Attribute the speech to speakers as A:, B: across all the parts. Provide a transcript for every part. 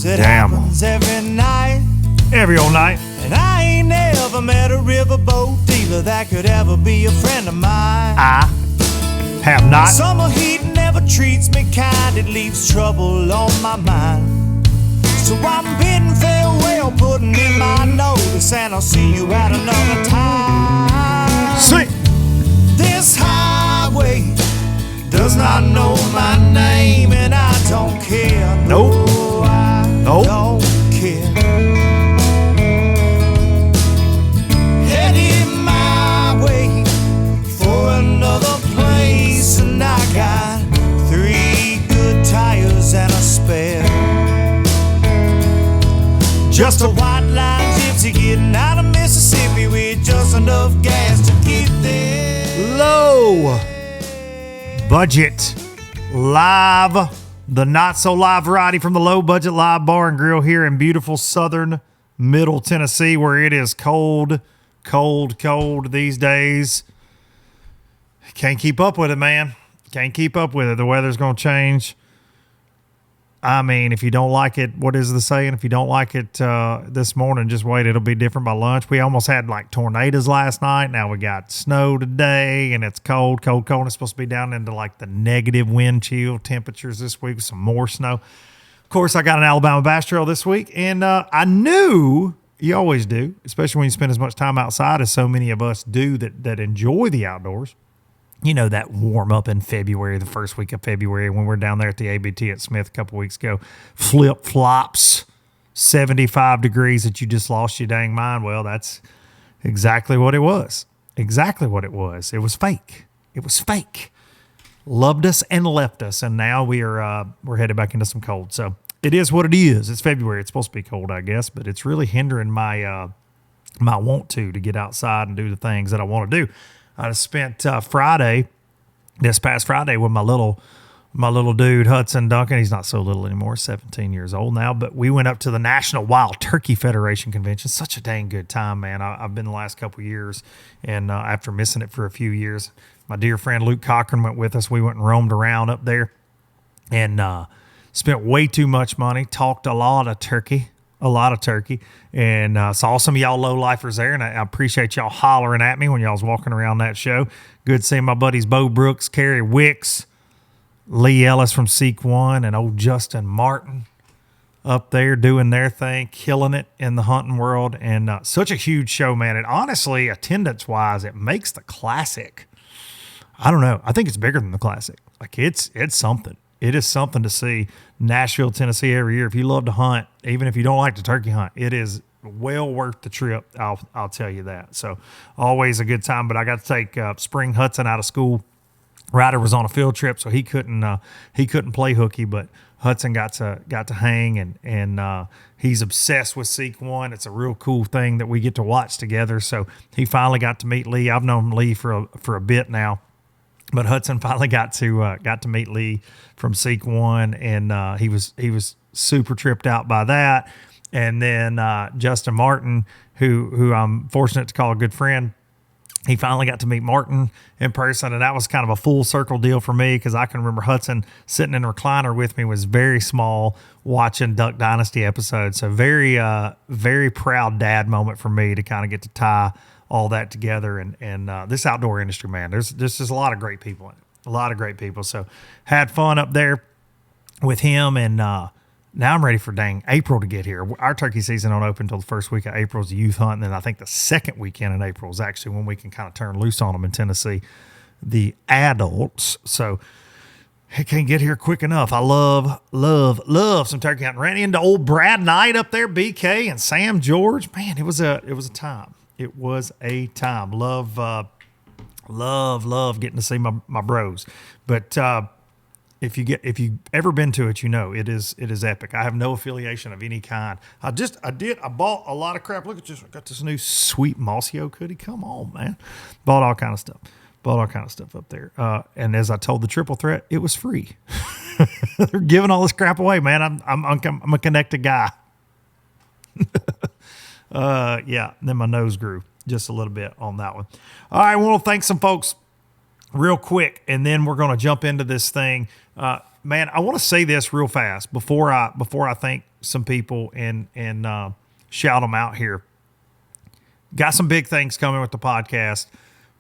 A: It happens every night.
B: Every old night.
A: And I ain't never met a riverboat dealer that could ever be a friend of mine.
B: I have not.
A: Summer heat never treats me kind. It leaves trouble on my mind. So I'm bidding farewell, putting in my notice, and I'll see you at another time.
B: Sing.
A: This highway does not know my name, and I don't care.
B: Nope.
A: No, I don't care. Headed my way for another place, and I got 3 good tires and a spare. Just a white line gypsy getting out of Mississippi with just enough gas to get there.
B: Low budget live, the not so live variety from the Low Budget Live Bar and Grill here in beautiful southern Middle Tennessee, where it is cold these days. Can't keep up with it, man. Can't keep up with it. The weather's going to change. I mean, if you don't like it, what is the saying? If you don't like it this morning, just wait. It'll be different by lunch. We almost had like tornadoes last night. Now we got snow today, and it's cold. And it's supposed to be down into like the negative wind chill temperatures this week with some more snow. Of course, I got an Alabama bass trail this week, and I knew, you always do, especially when you spend as much time outside as so many of us do that enjoy the outdoors. You know, that warm up in February, the first week of February, when we're down there at the ABT at Smith a couple weeks ago, flip flops, 75 degrees that you just lost your dang mind. Well, that's exactly what it was. Exactly what it was. It was fake. It was fake. Loved us and left us, and now we're headed back into some cold. So it is what it is. It's February. It's supposed to be cold, I guess, but it's really hindering my my want to get outside and do the things that I want to do. I spent this past Friday with my little dude, Hudson Duncan. He's not so little anymore, 17 years old now, but we went up to the National Wild Turkey Federation Convention. Such a dang good time, man. I've been the last couple of years, and after missing it for a few years, my dear friend Luke Cochran went with us. We went and roamed around up there and spent way too much money, talked a lot of turkey, and saw some of y'all low-lifers there, and I appreciate y'all hollering at me when y'all was walking around that show. Good seeing my buddies Bo Brooks, Kerry Wicks, Lee Ellis from Seek One, and old Justin Martin up there doing their thing, killing it in the hunting world, and such a huge show, man. And honestly, attendance-wise, it makes the Classic. I don't know. I think it's bigger than the Classic. Like, it's something. It is something to see Nashville, Tennessee every year. If you love to hunt, even if you don't like to turkey hunt, it is well worth the trip. I'll tell you that. So always a good time. But I got to take Spring Hudson out of school. Ryder was on a field trip, so he couldn't play hooky, but Hudson got to hang, and he's obsessed with Seek One. It's a real cool thing that we get to watch together. So he finally got to meet Lee. I've known Lee for a bit now. But Hudson finally got to meet Lee from Seek One, and he was super tripped out by that. And then Justin Martin, who I'm fortunate to call a good friend, he finally got to meet Martin in person, and that was kind of a full circle deal for me because I can remember Hudson sitting in a recliner with me, was very small, watching Duck Dynasty episodes. So very very proud dad moment for me to kind of get to tie all that together, and this outdoor industry, man, there's just a lot of great people in it, a lot of great people. So had fun up there with him, and now I'm ready for dang April to get here. Our turkey season don't open until the first week of April is the youth hunt, and then I think the second weekend in April is actually when we can kind of turn loose on them in Tennessee, the adults. So I can't get here quick enough. I love some turkey hunting. Ran into old Brad Knight up there, BK, and Sam George. Man, it was a time. It was a time. Love getting to see my bros. But if you've ever been to it, you know it is epic. I have no affiliation of any kind. I bought a lot of crap. Look at this. I got this new sweet Mossy Oak hoodie. Come on, man. Bought all kind of stuff up there. And as I told the Triple Threat, it was free. They're giving all this crap away, man. I'm a connected guy. Yeah, then my nose grew just a little bit on that one. All right, I want to thank some folks real quick, and then we're going to jump into this thing. Man, I want to say this real fast before I thank some people and shout them out here. Got some big things coming with the podcast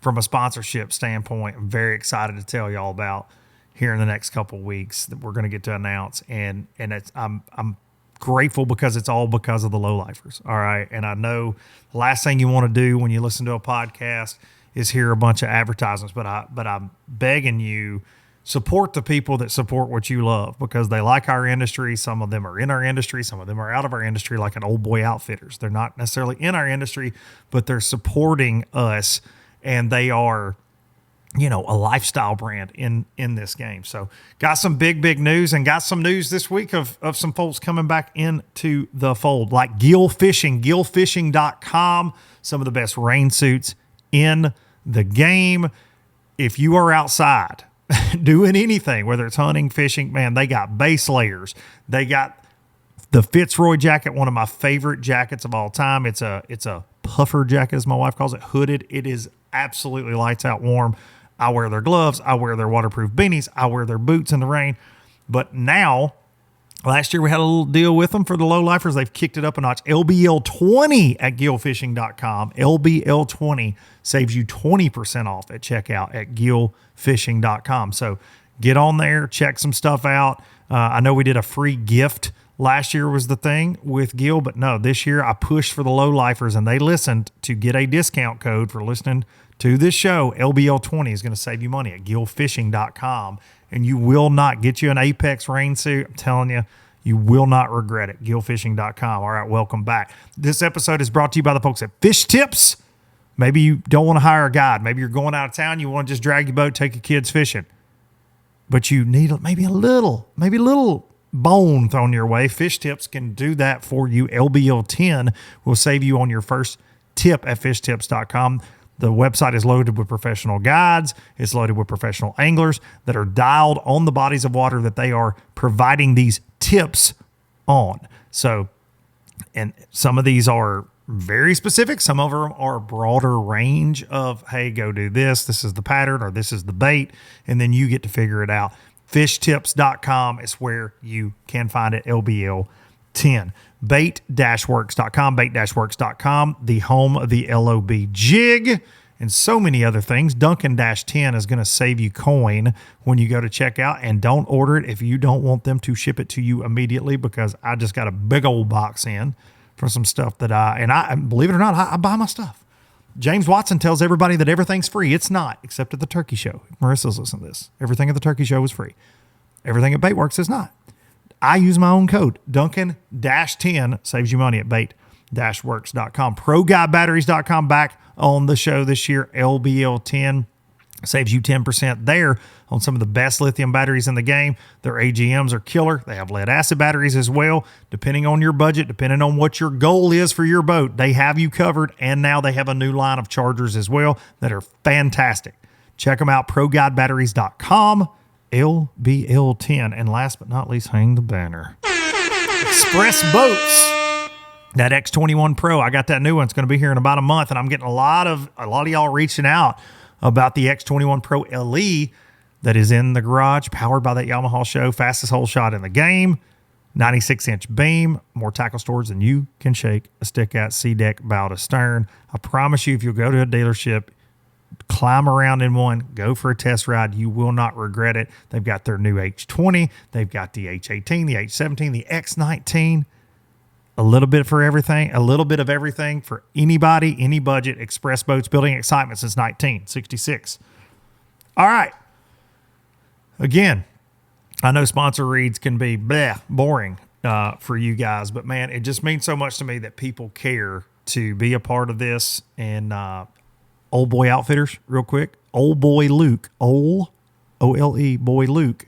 B: from a sponsorship standpoint. I'm very excited to tell y'all about here in the next couple of weeks that we're going to get to announce. And I'm grateful because it's all because of the lowlifers. All right. And I know the last thing you want to do when you listen to a podcast is hear a bunch of advertisements, but I'm begging you, support the people that support what you love because they like our industry. Some of them are in our industry. Some of them are out of our industry, like an Old Boy Outfitters. They're not necessarily in our industry, but they're supporting us, and they are, a lifestyle brand in this game. So got some big news, and got some news this week of some folks coming back into the fold, like Gill Fishing, gillfishing.com, some of the best rain suits in the game. If you are outside doing anything, whether it's hunting, fishing, man, they got base layers. They got the Fitzroy jacket, one of my favorite jackets of all time. It's a puffer jacket, as my wife calls it, hooded. It is absolutely lights out warm. I wear their gloves. I wear their waterproof beanies. I wear their boots in the rain. But now, last year we had a little deal with them for the low lifers. They've kicked it up a notch. LBL20 at gillfishing.com. LBL20 saves you 20% off at checkout at gillfishing.com. So get on there, check some stuff out. I know we did a free gift last year was the thing with Gill, but no, this year I pushed for the low lifers and they listened to get a discount code for listening to this show. LBL20 is going to save you money at gillfishing.com. And you will not get you an Apex rain suit. I'm telling you, you will not regret it. Gillfishing.com. All right, welcome back. This episode is brought to you by the folks at Fish Tips. Maybe you don't want to hire a guide. Maybe you're going out of town. You want to just drag your boat, take your kids fishing. But you need maybe a little bone thrown your way. Fish Tips can do that for you. LBL10 will save you on your first tip at fishtips.com. The website is loaded with professional guides. It's loaded with professional anglers that are dialed on the bodies of water that they are providing these tips on. So, and some of these are very specific. Some of them are a broader range of, hey, go do this. This is the pattern or this is the bait. And then you get to figure it out. Fishtips.com is where you can find it. LBL10. Bait-works.com, bait-works.com, the home of the LOB jig, and so many other things. Duncan-10 is going to save you coin when you go to checkout, and don't order it if you don't want them to ship it to you immediately, because I just got a big old box in for some stuff that I believe it or not, I buy my stuff. James Watson tells everybody that everything's free. It's not, except at the turkey show. Marissa's listening to this. Everything at the turkey show is free. Everything at Baitworks is not. I use my own code. Duncan-10 saves you money at bait-works.com. ProGuideBatteries.com back on the show this year. LBL10 saves you 10% there on some of the best lithium batteries in the game. Their AGMs are killer. They have lead acid batteries as well. Depending on your budget, depending on what your goal is for your boat, they have you covered. And now they have a new line of chargers as well that are fantastic. Check them out. ProGuideBatteries.com. LBL10. And last but not least, hang the banner. Express Boats. That X21 Pro. I got that new one. It's going to be here in about a month, and I'm getting a lot of y'all reaching out about the X21 Pro LE that is in the garage, powered by that Yamaha show, fastest hole shot in the game, 96-inch beam, more tackle storage than you can shake a stick at, C-deck, bow to stern. I promise you, if you'll go to a dealership, climb around in one, go for a test ride, you will not regret it. They've got their new H20, they've got the H18, the H17, the X19, a little bit for everything, a little bit of everything for anybody, any budget. Express Boats, building excitement since 1966. All right. Again, I know sponsor reads can be boring for you guys, but man, it just means so much to me that people care to be a part of this. And Old Boy Outfitters, real quick. Old Boy Luke, O-L-E, Boy Luke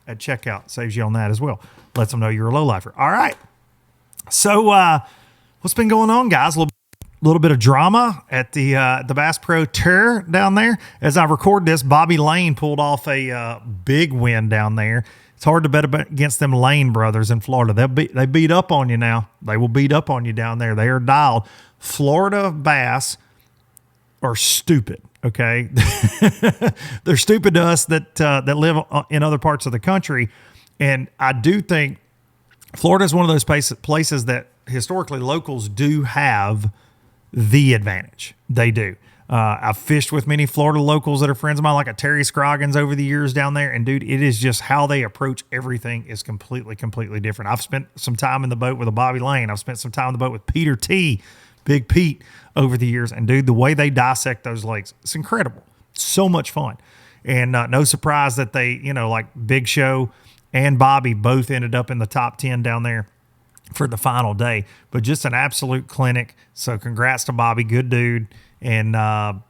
B: at checkout. Saves you on that as well. Lets them know you're a lowlifer. All right. So what's been going on, guys? A little bit of drama at the Bass Pro Tour down there. As I record this, Bobby Lane pulled off a big win down there. It's hard to bet against them Lane brothers in Florida. They beat up on you now. They will beat up on you down there. They are dialed. Florida bass are stupid, okay? They're stupid to us that live in other parts of the country. And I do think Florida is one of those places that historically locals do have the advantage. They do. I've fished with many Florida locals that are friends of mine, like a Terry Scroggins over the years down there. And dude, it is just how they approach everything is completely different. I've spent some time in the boat with a Bobby Lane. I've spent some time in the boat with Peter T, Big Pete, over the years. And dude, the way they dissect those lakes, it's incredible. So much fun. And no surprise that they, like Big Show and Bobby both ended up in the top 10 down there for the final day. But just an absolute clinic. So congrats to Bobby. Good dude. And, won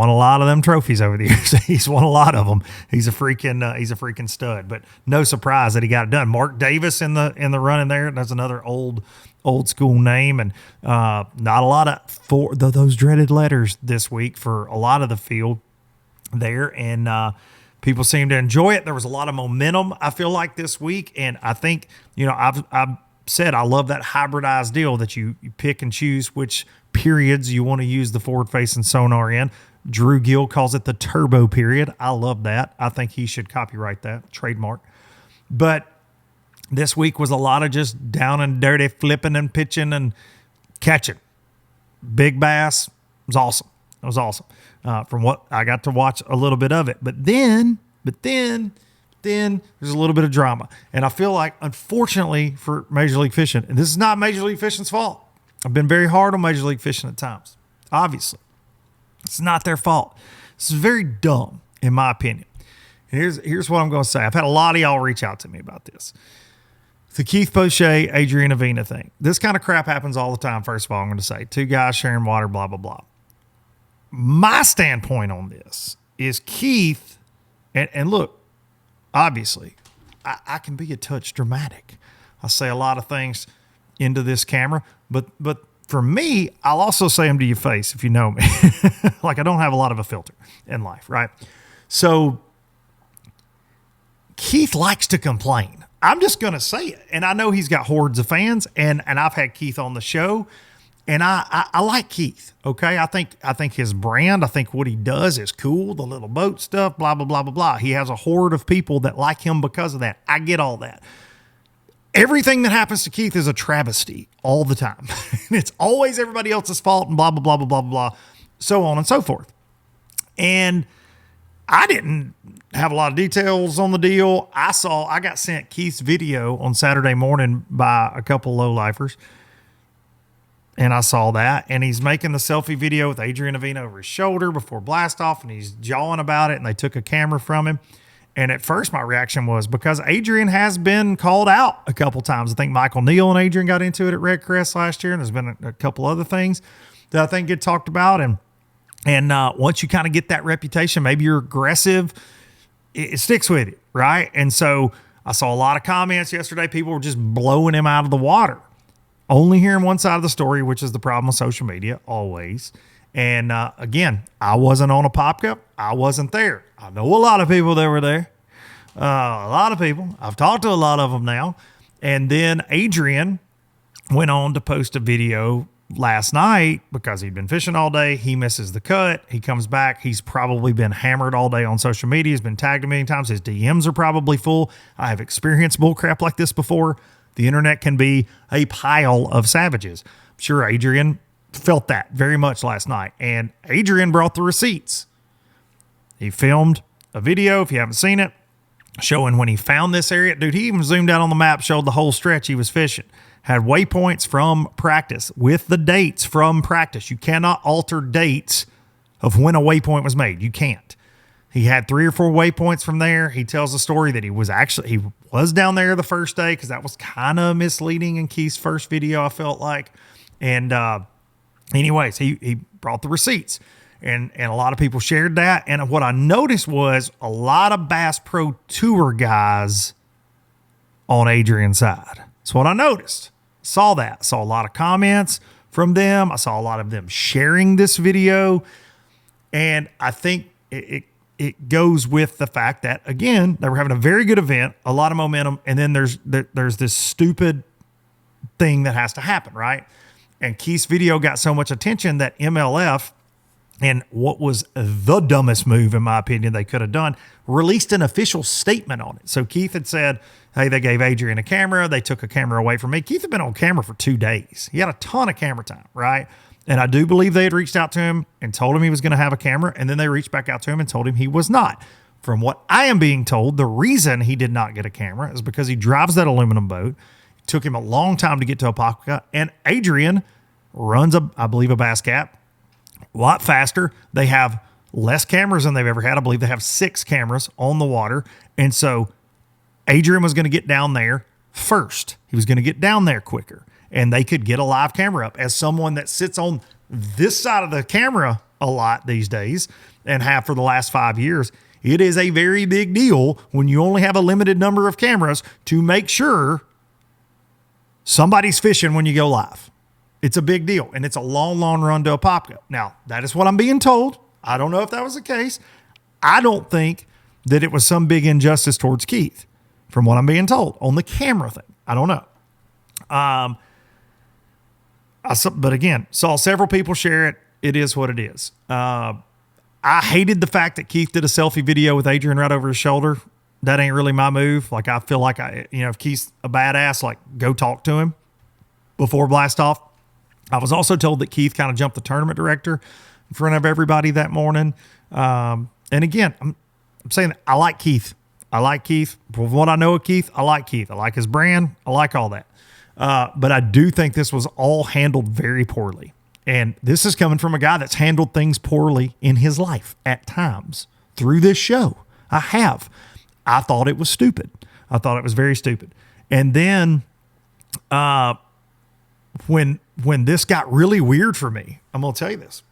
B: a lot of them trophies over the years. He's won a lot of them. He's a freaking stud, but no surprise that he got it done. Mark Davis in the running there. That's another old school name. And, not a lot of those dreaded letters this week for a lot of the field there. And, people seem to enjoy it. There was a lot of momentum, I feel like, this week. And I think, I've said I love that hybridized deal that you pick and choose which periods you want to use the forward-facing sonar in. Drew Gill calls it the turbo period. I love that. I think he should copyright that, trademark. But this week was a lot of just down and dirty flipping and pitching and catching. Big bass. It was awesome. It was awesome. From what I got to watch a little bit of it. But then there's a little bit of drama. And I feel like, unfortunately for Major League Fishing, and this is not Major League Fishing's fault. I've been very hard on Major League Fishing at times. Obviously. It's not their fault. This is very dumb, in my opinion. And here's what I'm going to say. I've had a lot of y'all reach out to me about this. The Keith Poche, Adrian Avena thing. This kind of crap happens all the time, first of all, I'm going to say. Two guys sharing water, blah, blah, blah. My standpoint on this is Keith, and look, obviously, I can be a touch dramatic. I say a lot of things into this camera, but for me, I'll also say them to your face if you know me. Like, I don't have a lot of a filter in life, right? So Keith likes to complain. I'm just going to say it. And I know he's got hordes of fans, and I've had Keith on the show, and I like Keith, okay? I think his brand, I think what he does is cool, the little boat stuff, blah, blah, blah, blah, blah. He has a horde of people that like him because of that. I get all that. Everything that happens to Keith is a travesty all the time. It's always everybody else's fault and blah, blah, blah, blah, blah, blah, so on and so forth. And I didn't have a lot of details on the deal. I got sent Keith's video on Saturday morning by a couple low-lifers. And I saw that. And he's making the selfie video with Adrian Avena over his shoulder before blast off. And he's jawing about it. And they took a camera from him. And at first, my reaction was because Adrian has been called out a couple times. I think Michael Neal and Adrian got into it at Red Crest last year, and there's been a couple other things that I think get talked about. And once you kind of get that reputation, maybe you're aggressive, it sticks with you, right? And so I saw a lot of comments yesterday. People were just blowing him out of the water, only hearing one side of the story, which is the problem with social media, always. And again, I wasn't on a pop cup. I wasn't there. I know a lot of people that were there. A lot of people. I've talked to a lot of them now. And then Adrian went on to post a video last night because he'd been fishing all day. He misses the cut. He comes back. He's probably been hammered all day on social media. He's been tagged a million times. His DMs are probably full. I have experienced bullcrap like this before. The internet can be a pile of savages. I'm sure Adrian felt that very much last night. And Adrian brought the receipts. He filmed a video, if you haven't seen it, showing when he found this area. Dude, he even zoomed out on the map, showed the whole stretch he was fishing. Had waypoints from practice with the dates from practice. You cannot alter dates of when a waypoint was made. You can't. He had 3 or 4 waypoints from there. He tells the story that he was down there the first day because that was kind of misleading in Keith's first video, I felt like. And anyways, he brought the receipts. And a lot of people shared that. And what I noticed was a lot of Bass Pro Tour guys on Adrian's side. That's what I noticed. Saw that. Saw a lot of comments from them. I saw a lot of them sharing this video. And I think it goes with the fact that, again, they were having a very good event, a lot of momentum, and then there's this stupid thing that has to happen, right? And Keith's video got so much attention that MLF and what was the dumbest move, in my opinion, they could have done, released an official statement on it. So Keith had said, hey, they gave Adrian a camera. They took a camera away from me. Keith had been on camera for 2 days. He had a ton of camera time, right? And I do believe they had reached out to him and told him he was going to have a camera, and then they reached back out to him and told him he was not. From what I am being told, the reason he did not get a camera is because he drives that aluminum boat. It took him a long time to get to Apopka, and Adrian runs, I believe, a bass cap a lot faster. They have less cameras than they've ever had. I believe they have 6 cameras on the water. And so Adrian was going to get down there first. He was going to get down there quicker, and they could get a live camera up. As someone that sits on this side of the camera a lot these days and have for the last 5 years, it is a very big deal when you only have a limited number of cameras to make sure somebody's fishing when you go live. It's a big deal, and it's a long, long run to Apopka. Now, that is what I'm being told. I don't know if that was the case. I don't think that it was some big injustice towards Keith, from what I'm being told, on the camera thing. I don't know. But again, saw several people share it. It is what it is. I hated the fact that Keith did a selfie video with Adrian right over his shoulder. That ain't really my move. Like, I feel like if Keith's a badass, like, go talk to him before blast off. I was also told that Keith kind of jumped the tournament director in front of everybody that morning. And again, I'm saying that I like Keith. I like Keith. From what I know of Keith, I like Keith. I like his brand. I like all that. But I do think this was all handled very poorly. And this is coming from a guy that's handled things poorly in his life at times through this show. I thought it was stupid. I thought it was very stupid. And then when this got really weird for me, I'm going to tell you this.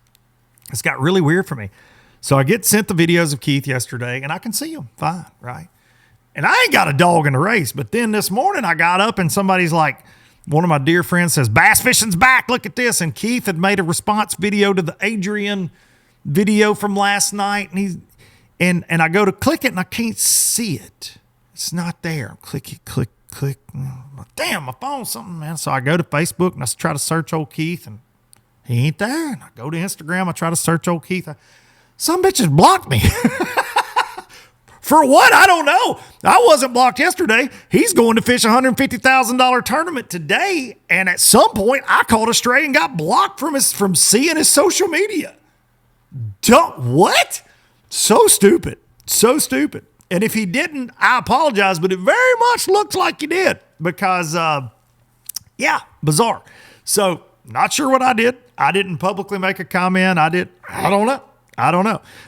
B: It's got really weird for me. So I get sent the videos of Keith yesterday, and I can see them fine, right? And I ain't got a dog in the race. But then this morning I got up and somebody's like, one of my dear friends says, bass fishing's back. Look at this. And Keith had made a response video to the Adrian video from last night. And I go to click it and I can't see it. It's not there. Click it, click. Damn, my phone's something, man. So I go to Facebook and I try to search old Keith, and he ain't there. And I go to Instagram. I try to search old Keith. Some bitches blocked me. For what? I don't know. I wasn't blocked yesterday. He's going to fish a $150,000 tournament today. And at some point, I caught a stray and got blocked from seeing his social media. What? So stupid. So stupid. And if he didn't, I apologize, but it very much looks like he did because, bizarre. So not sure what I did. I didn't publicly make a comment. I don't know.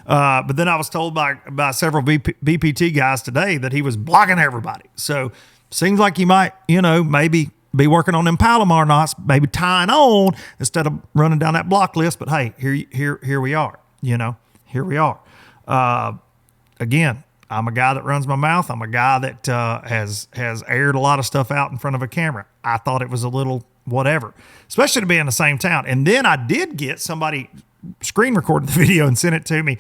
B: But then I was told by several BPT guys today that he was blocking everybody. So seems like he might, maybe be working on them Palomar knots, maybe tying on instead of running down that block list. But hey, here we are, here we are. Again, I'm a guy that runs my mouth. I'm a guy that has aired a lot of stuff out in front of a camera. I thought it was a little whatever, especially to be in the same town. And then I did get somebody screen recorded the video and sent it to me.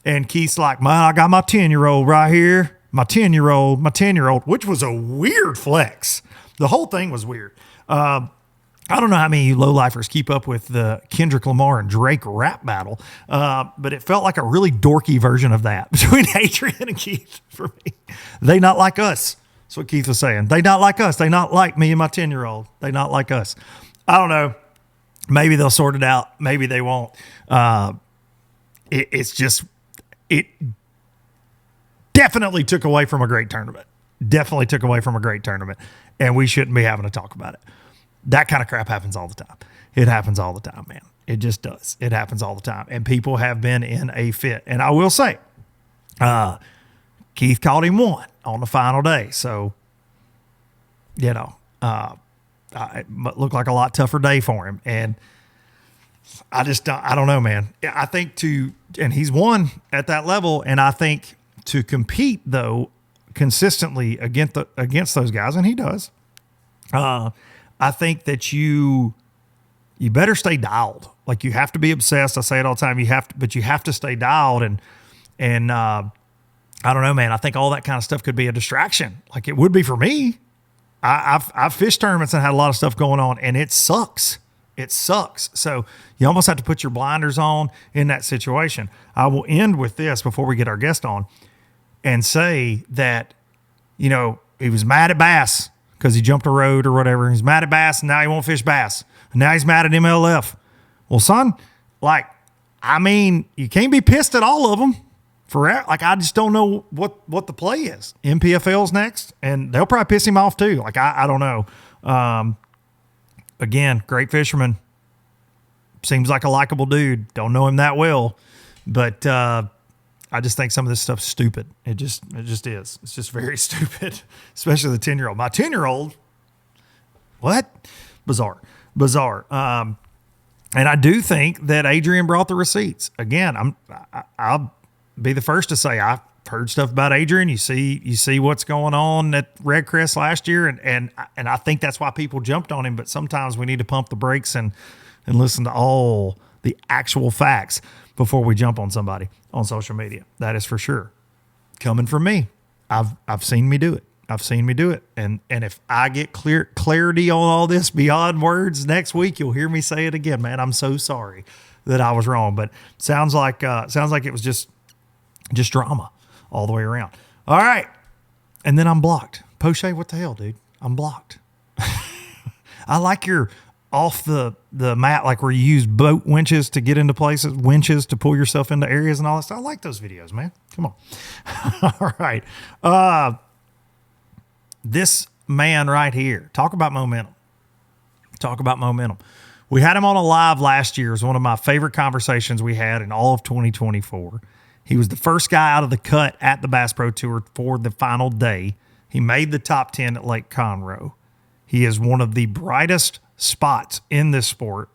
B: And Keith's like, man, I got my 10-year-old right here. My 10-year-old, which was a weird flex. The whole thing was weird. I don't know how many of you low-lifers keep up with the Kendrick Lamar and Drake rap battle, but it felt like a really dorky version of that between Adrian and Keith for me. They not like us. That's what Keith was saying. They not like us. They not like me and my 10-year-old. They not like us. I don't know. Maybe they'll sort it out. Maybe they won't. It definitely took away from a great tournament. And we shouldn't be having to talk about it. That kind of crap happens all the time. It happens all the time, man. It just does. It happens all the time. And people have been in a fit. And I will say, Keith caught him one on the final day. So, it looked like a lot tougher day for him. And I don't know, man. I think and he's won at that level. And I think to compete, though, consistently against those guys, and he does, I think that you better stay dialed. Like, you have to be obsessed. I say it all the time. You have to stay dialed. And I don't know, man. I think all that kind of stuff could be a distraction. Like it would be for me. I've fished tournaments and had a lot of stuff going on, and it sucks. It sucks. So you almost have to put your blinders on in that situation. I will end with this before we get our guest on and say that, you know, he was mad at bass because he jumped a road or whatever. He's mad at bass and now he won't fish bass. And now he's mad at MLF. Well, son, like, I mean, you can't be pissed at all of them forever. Like, I just don't know what the play is. MPFL's next, and they'll probably piss him off too. Like, I don't know. Again, great fisherman. Seems like a likable dude. Don't know him that well, but I just think some of this stuff's stupid. It just is. It's just very stupid, especially the 10-year-old. My 10-year-old, what? Bizarre. And I do think that Adrian brought the receipts. Again, I'll be the first to say I've heard stuff about Adrian. You see what's going on at Red Crest last year, and I think that's why people jumped on him. But sometimes we need to pump the brakes and listen to all the actual facts before we jump on somebody on social media. That is for sure. Coming from me, I've seen me do it. And if I get clarity on all this beyond words next week, you'll hear me say it again, man. I'm so sorry that I was wrong, but sounds like it was just drama all the way around. All right. And then I'm blocked. Poche, what the hell, dude? I'm blocked. I like your off the mat, like where you use boat winches to get into places, winches to pull yourself into areas and all that stuff. I like those videos, man. Come on. All right. This man right here, talk about momentum. We had him on a live last year. It was one of my favorite conversations we had in all of 2024. He was the first guy out of the cut at the Bass Pro Tour for the final day. He made the top 10 at Lake Conroe. He is one of the brightest spots in this sport.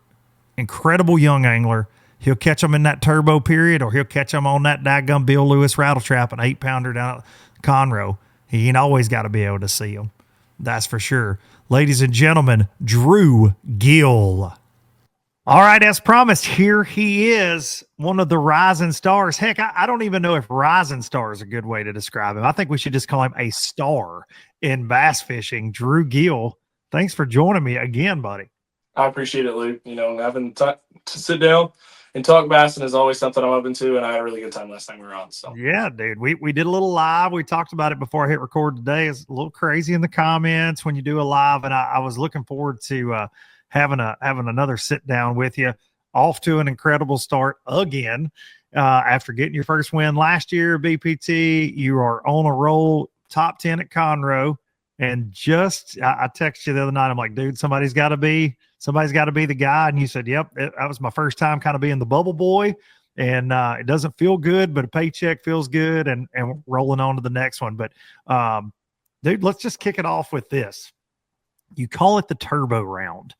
B: Incredible young angler. He'll catch them in that turbo period, or he'll catch them on that daggum Bill Lewis rattle trap, an 8-pounder down at Conroe. He ain't always got to be able to see them. That's for sure. Ladies and gentlemen, Drew Gill. All right, as promised, here he is, one of the rising stars. Heck, I don't even know if rising star is a good way to describe him. I think we should just call him a star in bass fishing. Drew Gill, thanks for joining me again, buddy.
C: I appreciate it, Luke. You know, having to sit down and talk bassing is always something I'm open to, and I had a really good time last time we were on. So
B: yeah, dude, we did a little live. We talked about it before I hit record today. It's a little crazy in the comments when you do a live, and I was looking forward to having another sit down with you. Off to an incredible start again after getting your first win last year, BPT. You are on a roll, top 10 at Conroe, and I texted you the other night. I'm like, dude, somebody's got to be the guy. And you said, yep, that was my first time kind of being the bubble boy. And it doesn't feel good, but a paycheck feels good, and rolling on to the next one. But dude, let's just kick it off with this. You call it the turbo round.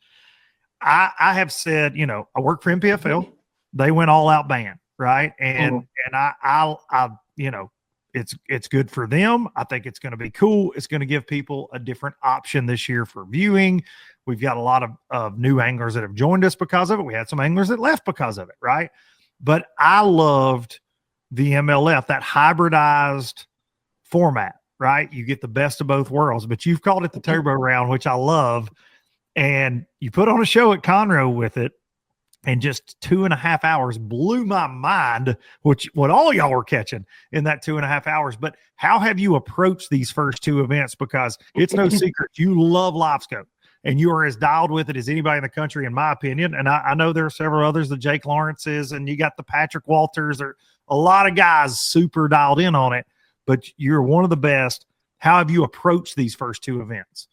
B: I have said, you know, I work for MPFL. They went all out ban, right? And I you know, it's good for them. I think it's going to be cool. It's going to give people a different option this year for viewing. We've got a lot of new anglers that have joined us because of it. We had some anglers that left because of it, right? But I loved the MLF, that hybridized format, right? You get the best of both worlds, but you've called it the turbo round, which I love. And you put on a show at Conroe with it, and just 2.5 hours blew my mind, what all y'all were catching in that 2.5 hours. But how have you approached these first two events? Because it's no secret, you love live scope, and you are as dialed with it as anybody in the country, in my opinion. And I know there are several others, the Jake Lawrences, and you got the Patrick Walters, or a lot of guys super dialed in on it, but you're one of the best. How have you approached these first two events?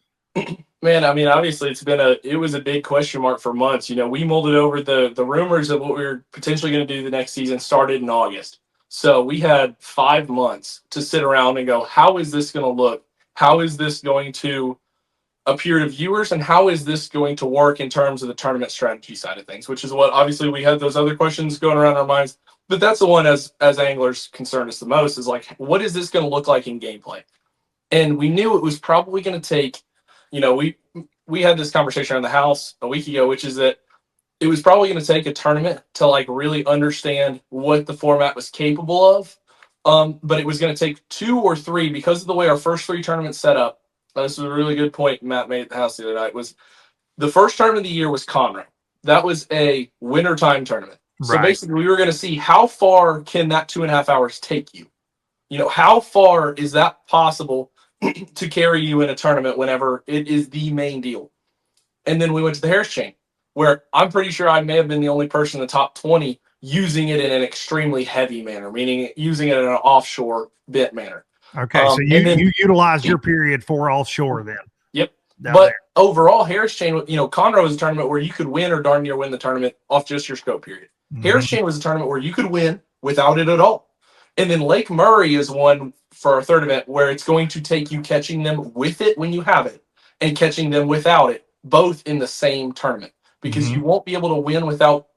C: Man, I mean, obviously it was a big question mark for months. You know, we molded over the rumors of what we were potentially going to do the next season started in August. So we had 5 months to sit around and go, how is this going to look? How is this going to appear to viewers? And how is this going to work in terms of the tournament strategy side of things, which is what obviously we had those other questions going around our minds. But that's the one as anglers concerned us the most, is like, what is this going to look like in gameplay? And we knew it was probably going to take, you know, we had this conversation around the house a week ago, which is that it was probably going to take a tournament to like really understand what the format was capable of. But it was going to take 2 or 3 because of the way our first 3 tournaments set up. This was a really good point Matt made at the house the other night. Was the first tournament of the year was Conroe. that was a wintertime tournament. So
B: Right.
C: basically, we were going to see how far can that 2.5 hours take you. How far is that possible to carry you in a tournament whenever it is the main deal? And then we went to the Harris chain, where I'm pretty sure I may have been the only person in the top 20 using it in an extremely heavy manner, meaning using it in an offshore bit manner.
B: Okay. So
C: And then,
B: you utilize your period for offshore then.
C: yep.
B: Down
C: But
B: there.
C: overall, Harris chain, Conroe was a tournament where you could win or darn near win the tournament off just your scope period. Harris chain was a tournament where you could win without it at all. And then Lake Murray is one for our third event where it's going to take you catching them with it when you have it and catching them without it, both in the same tournament, because you won't be able to win without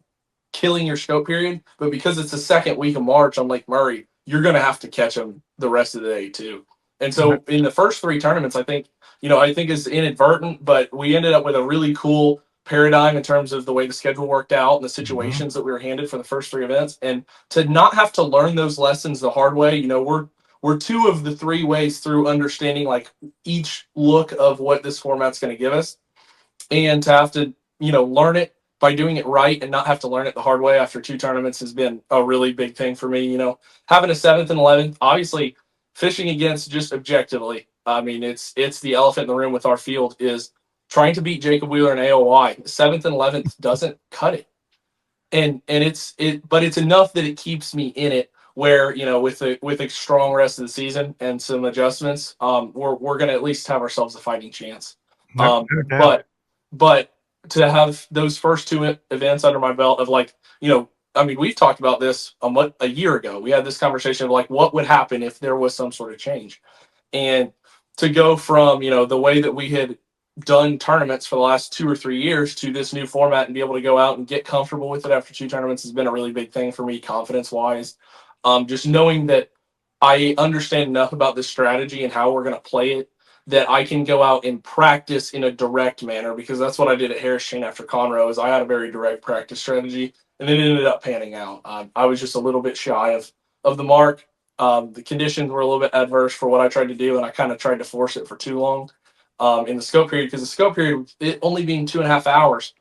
C: killing your scope period. But because it's the second week of March on Lake Murray, you're going to have to catch them the rest of the day too. And so in the first three tournaments, I think it's inadvertent, but we ended up with a really cool paradigm in terms of the way the schedule worked out and the situations that we were handed for the first three events. And to not have to learn those lessons the hard way, we're two of the three ways through understanding like each look of what this format's going to give us. And to have to, learn it by doing it right and not have to learn it the hard way after two tournaments has been a really big thing for me. Having a 7th and 11th, obviously fishing against just objectively. I mean, it's the elephant in the room with our field is trying to beat Jacob Wheeler and AOY. 7th and 11th doesn't cut it. But it's enough that it keeps me in it where, with a strong rest of the season and some adjustments, we're going to at least have ourselves a fighting chance.
B: No doubt.
C: But to have those first two events under my belt of we've talked about this a year ago. We had this conversation of like, what would happen if there was some sort of change? And to go from, the way that we had done tournaments for the last 2 or 3 years to this new format and be able to go out and get comfortable with it after two tournaments has been a really big thing for me, confidence wise. Just knowing that I understand enough about this strategy and how we're going to play it, that I can go out and practice in a direct manner, because that's what I did at Harris Chain after Conroe is I had a very direct practice strategy and it ended up panning out. I was just a little bit shy of the mark. The conditions were a little bit adverse for what I tried to do, and I kind of tried to force it for too long in the scope period, because the scope period, it only being 2.5 hours,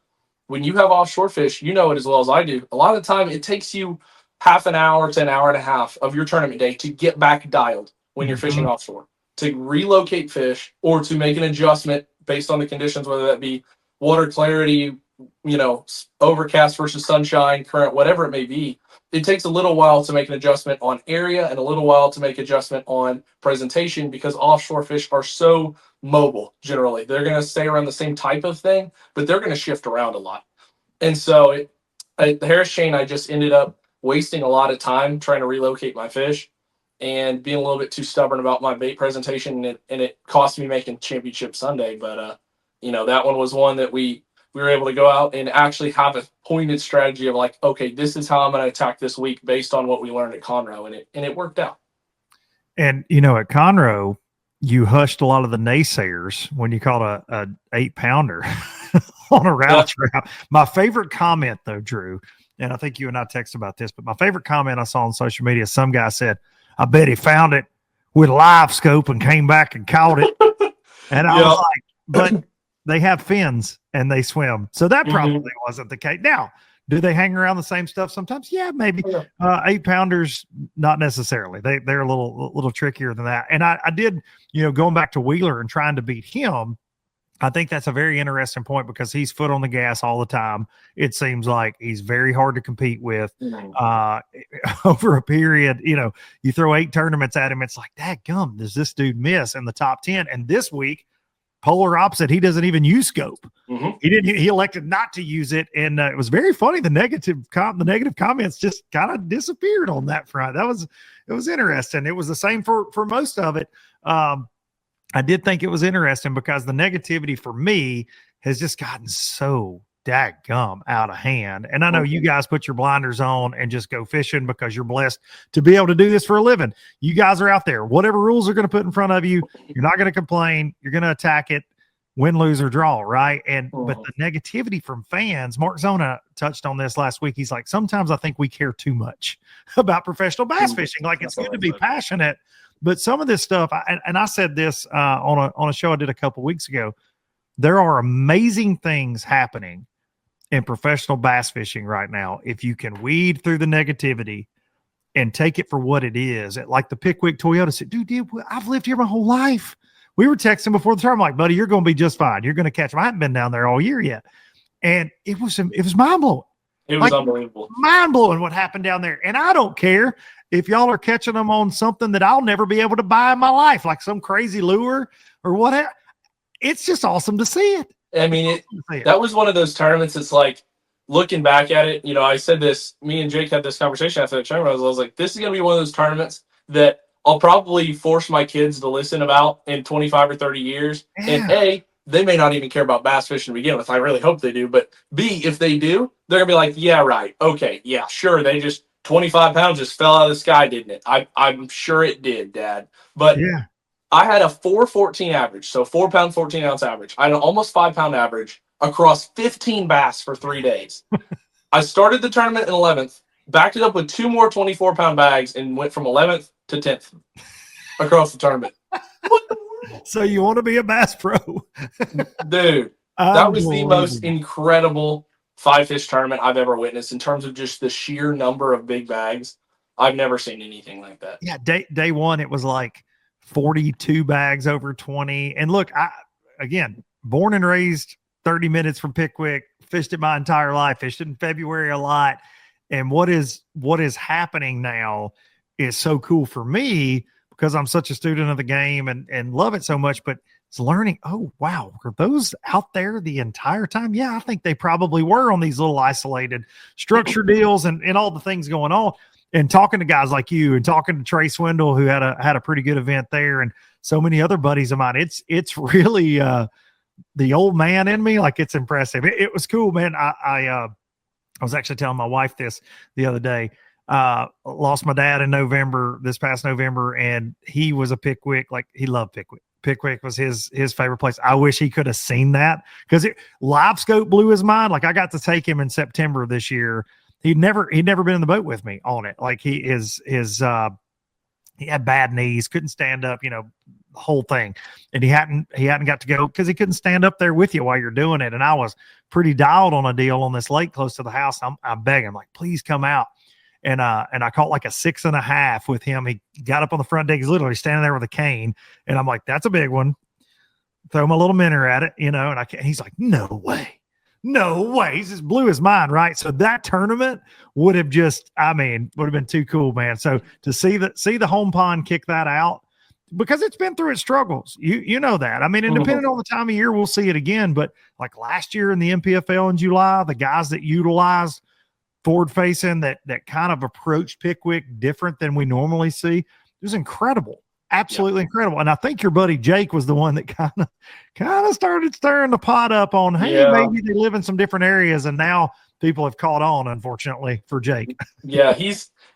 C: when you have offshore fish, you know it as well as I do. A lot of the time, it takes you half an hour to an hour and a half of your tournament day to get back dialed when you're fishing offshore, to relocate fish or to make an adjustment based on the conditions, whether that be water clarity, overcast versus sunshine, current, whatever it may be. It takes a little while to make an adjustment on area and a little while to make adjustment on presentation, because offshore fish are so mobile. Generally, they're going to stay around the same type of thing, but they're going to shift around a lot. And so at the Harris chain, I just ended up wasting a lot of time trying to relocate my fish and being a little bit too stubborn about my bait presentation, and it cost me making Championship Sunday. But that one was one that we were able to go out and actually have a pointed strategy of like, okay, this is how I'm going to attack this week based on what we learned at Conroe, and it worked out.
B: And at Conroe, you hushed a lot of the naysayers when you caught a 8-pounder on a rattle trap. My favorite comment though, Drew, and I think you and I texted about this, but my favorite comment I saw on social media, some guy said, I bet he found it with a live scope and came back and caught it. And I was like, but they have fins and they swim. So that probably wasn't the case. Now, do they hang around the same stuff sometimes? Yeah, maybe. 8-pounders, not necessarily. They're a little trickier than that. And I did, going back to Wheeler and trying to beat him, I think that's a very interesting point, because he's foot on the gas all the time. It seems like he's very hard to compete with over a period. You throw 8 tournaments at him, it's like, dadgum, does this dude miss in the top 10? And this week, polar opposite, he doesn't even use scope. He elected not to use it, and it was very funny. The negative comments just kind of disappeared on that front. It was interesting. It was the same for most of it. I did think it was interesting because the negativity for me has just gotten so dadgum out of hand. And I know you guys put your blinders on and just go fishing because you're blessed to be able to do this for a living. You guys are out there. Whatever rules are going to put in front of you, you're not going to complain. You're going to attack it, win, lose, or draw, right? But the negativity from fans, Mark Zona touched on this last week. He's like, sometimes I think we care too much about professional bass fishing. Like, it's good to be passionate, but some of this stuff, and I said this on a show I did a couple weeks ago, there are amazing things happening in professional bass fishing right now, if you can weed through the negativity and take it for what it is, like the Pickwick Toyota said, dude, I've lived here my whole life. We were texting before the tournament, like, buddy, you're going to be just fine. You're going to catch them. I haven't been down there all year yet. And it was mind blowing.
C: It was unbelievable.
B: Mind blowing what happened down there. And I don't care if y'all are catching them on something that I'll never be able to buy in my life, like some crazy lure or whatever. It's just awesome to see it.
C: I mean, that was one of those tournaments. It's like, looking back at it, I said this, me and Jake had this conversation after the tournament. I was like, this is going to be one of those tournaments that I'll probably force my kids to listen about in 25 or 30 years. Yeah. And A, they may not even care about bass fishing to begin with. I really hope they do. But B, if they do, they're going to be like, yeah, right. Okay. Yeah, sure. They just 25 pounds just fell out of the sky, didn't it? I'm sure it did, Dad. But yeah. I had a 414 average. So 4 pound, 14 ounce average. I had an almost 5 pound average across 15 bass for 3 days. I started the tournament in 11th, backed it up with 2 more 24-pound bags, and went from 11th to 10th across the tournament.
B: So you want to be a bass pro.
C: Dude, that was the most incredible 5-fish tournament I've ever witnessed in terms of just the sheer number of big bags. I've never seen anything like that.
B: Yeah, day one, it was like 42 bags over 20. And look, again, born and raised 30 minutes from Pickwick, fished it my entire life, fished it in February a lot. And what is happening now is so cool for me because I'm such a student of the game and love it so much, but it's learning, oh, wow, were those out there the entire time? Yeah, I think they probably were on these little isolated structure deals and all the things going on. And talking to guys like you and talking to Trey Swindle, who had a pretty good event there, and so many other buddies of mine, it's really the old man in me, like it's impressive. It was cool, man. I was actually telling my wife this the other day. Lost my dad in this past November, and he was a Pickwick, like he loved Pickwick. Pickwick was his favorite place. I wish he could have seen that because live scope blew his mind. Like I got to take him in September of this year. He'd never been in the boat with me on it. Like he had bad knees, couldn't stand up, the whole thing. And he hadn't got to go because he couldn't stand up there with you while you're doing it. And I was pretty dialed on a deal on this lake close to the house. I'm begging him, like, please come out. And I caught like a 6.5 with him. He got up on the front deck. He's literally standing there with a cane. And I'm like, that's a big one. Throw him a little minnow at it, and he's like, no way. He just blew his mind, right? So that tournament would have been too cool, man. So to see the home pond kick that out, because it's been through its struggles. You know that. I mean, and depending on the time of year, we'll see it again. But like last year in the MPFL in July, the guys that utilized forward facing that kind of approached Pickwick different than we normally see, it was incredible. Absolutely incredible. And I think your buddy Jake was the one that kind of started stirring the pot up on, hey, maybe they live in some different areas. And now people have caught on, unfortunately, for Jake.
C: Yeah,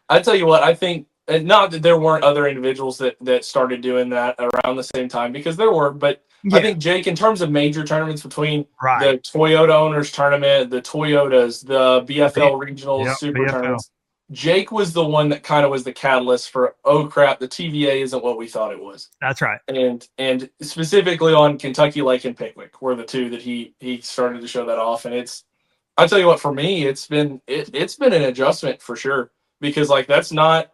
C: I tell you what, I think, and not that there weren't other individuals that started doing that around the same time, because there were, but I think Jake, in terms of major tournaments between the Toyota Owners Tournament, the Toyotas, the BFL Regionals, Super BFL. Tournaments, Jake was the one that kind of was the catalyst for, oh crap, the TVA isn't what we thought it was.
B: That's right.
C: And specifically on Kentucky Lake and Pickwick were the two that he started to show that off. And I tell you what, for me, it's been an adjustment for sure, because like that's not,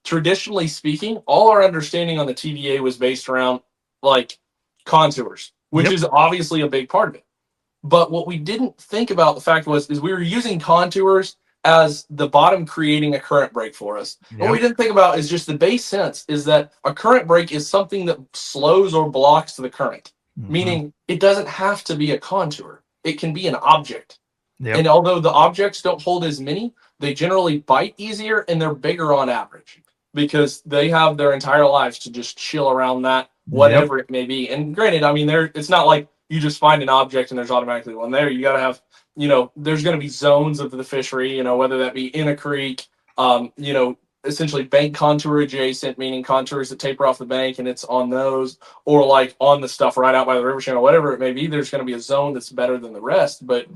C: traditionally speaking, all our understanding on the TVA was based around like contours, which is obviously a big part of it. But what we didn't think about the fact is we were using contours as the bottom creating a current break for us. Yep. What we didn't think about is just the base sense is that a current break is something that slows or blocks the current, meaning it doesn't have to be a contour. It can be an object. Yep. And although the objects don't hold as many, they generally bite easier and they're bigger on average because they have their entire lives to just chill around that, whatever it may be. And granted, I mean, it's not like you just find an object and there's automatically one there. You got to have, there's going to be zones of the fishery, whether that be in a creek, essentially bank contour adjacent, meaning contours that taper off the bank and it's on those, or like on the stuff right out by the river channel, whatever it may be, there's going to be a zone that's better than the rest. But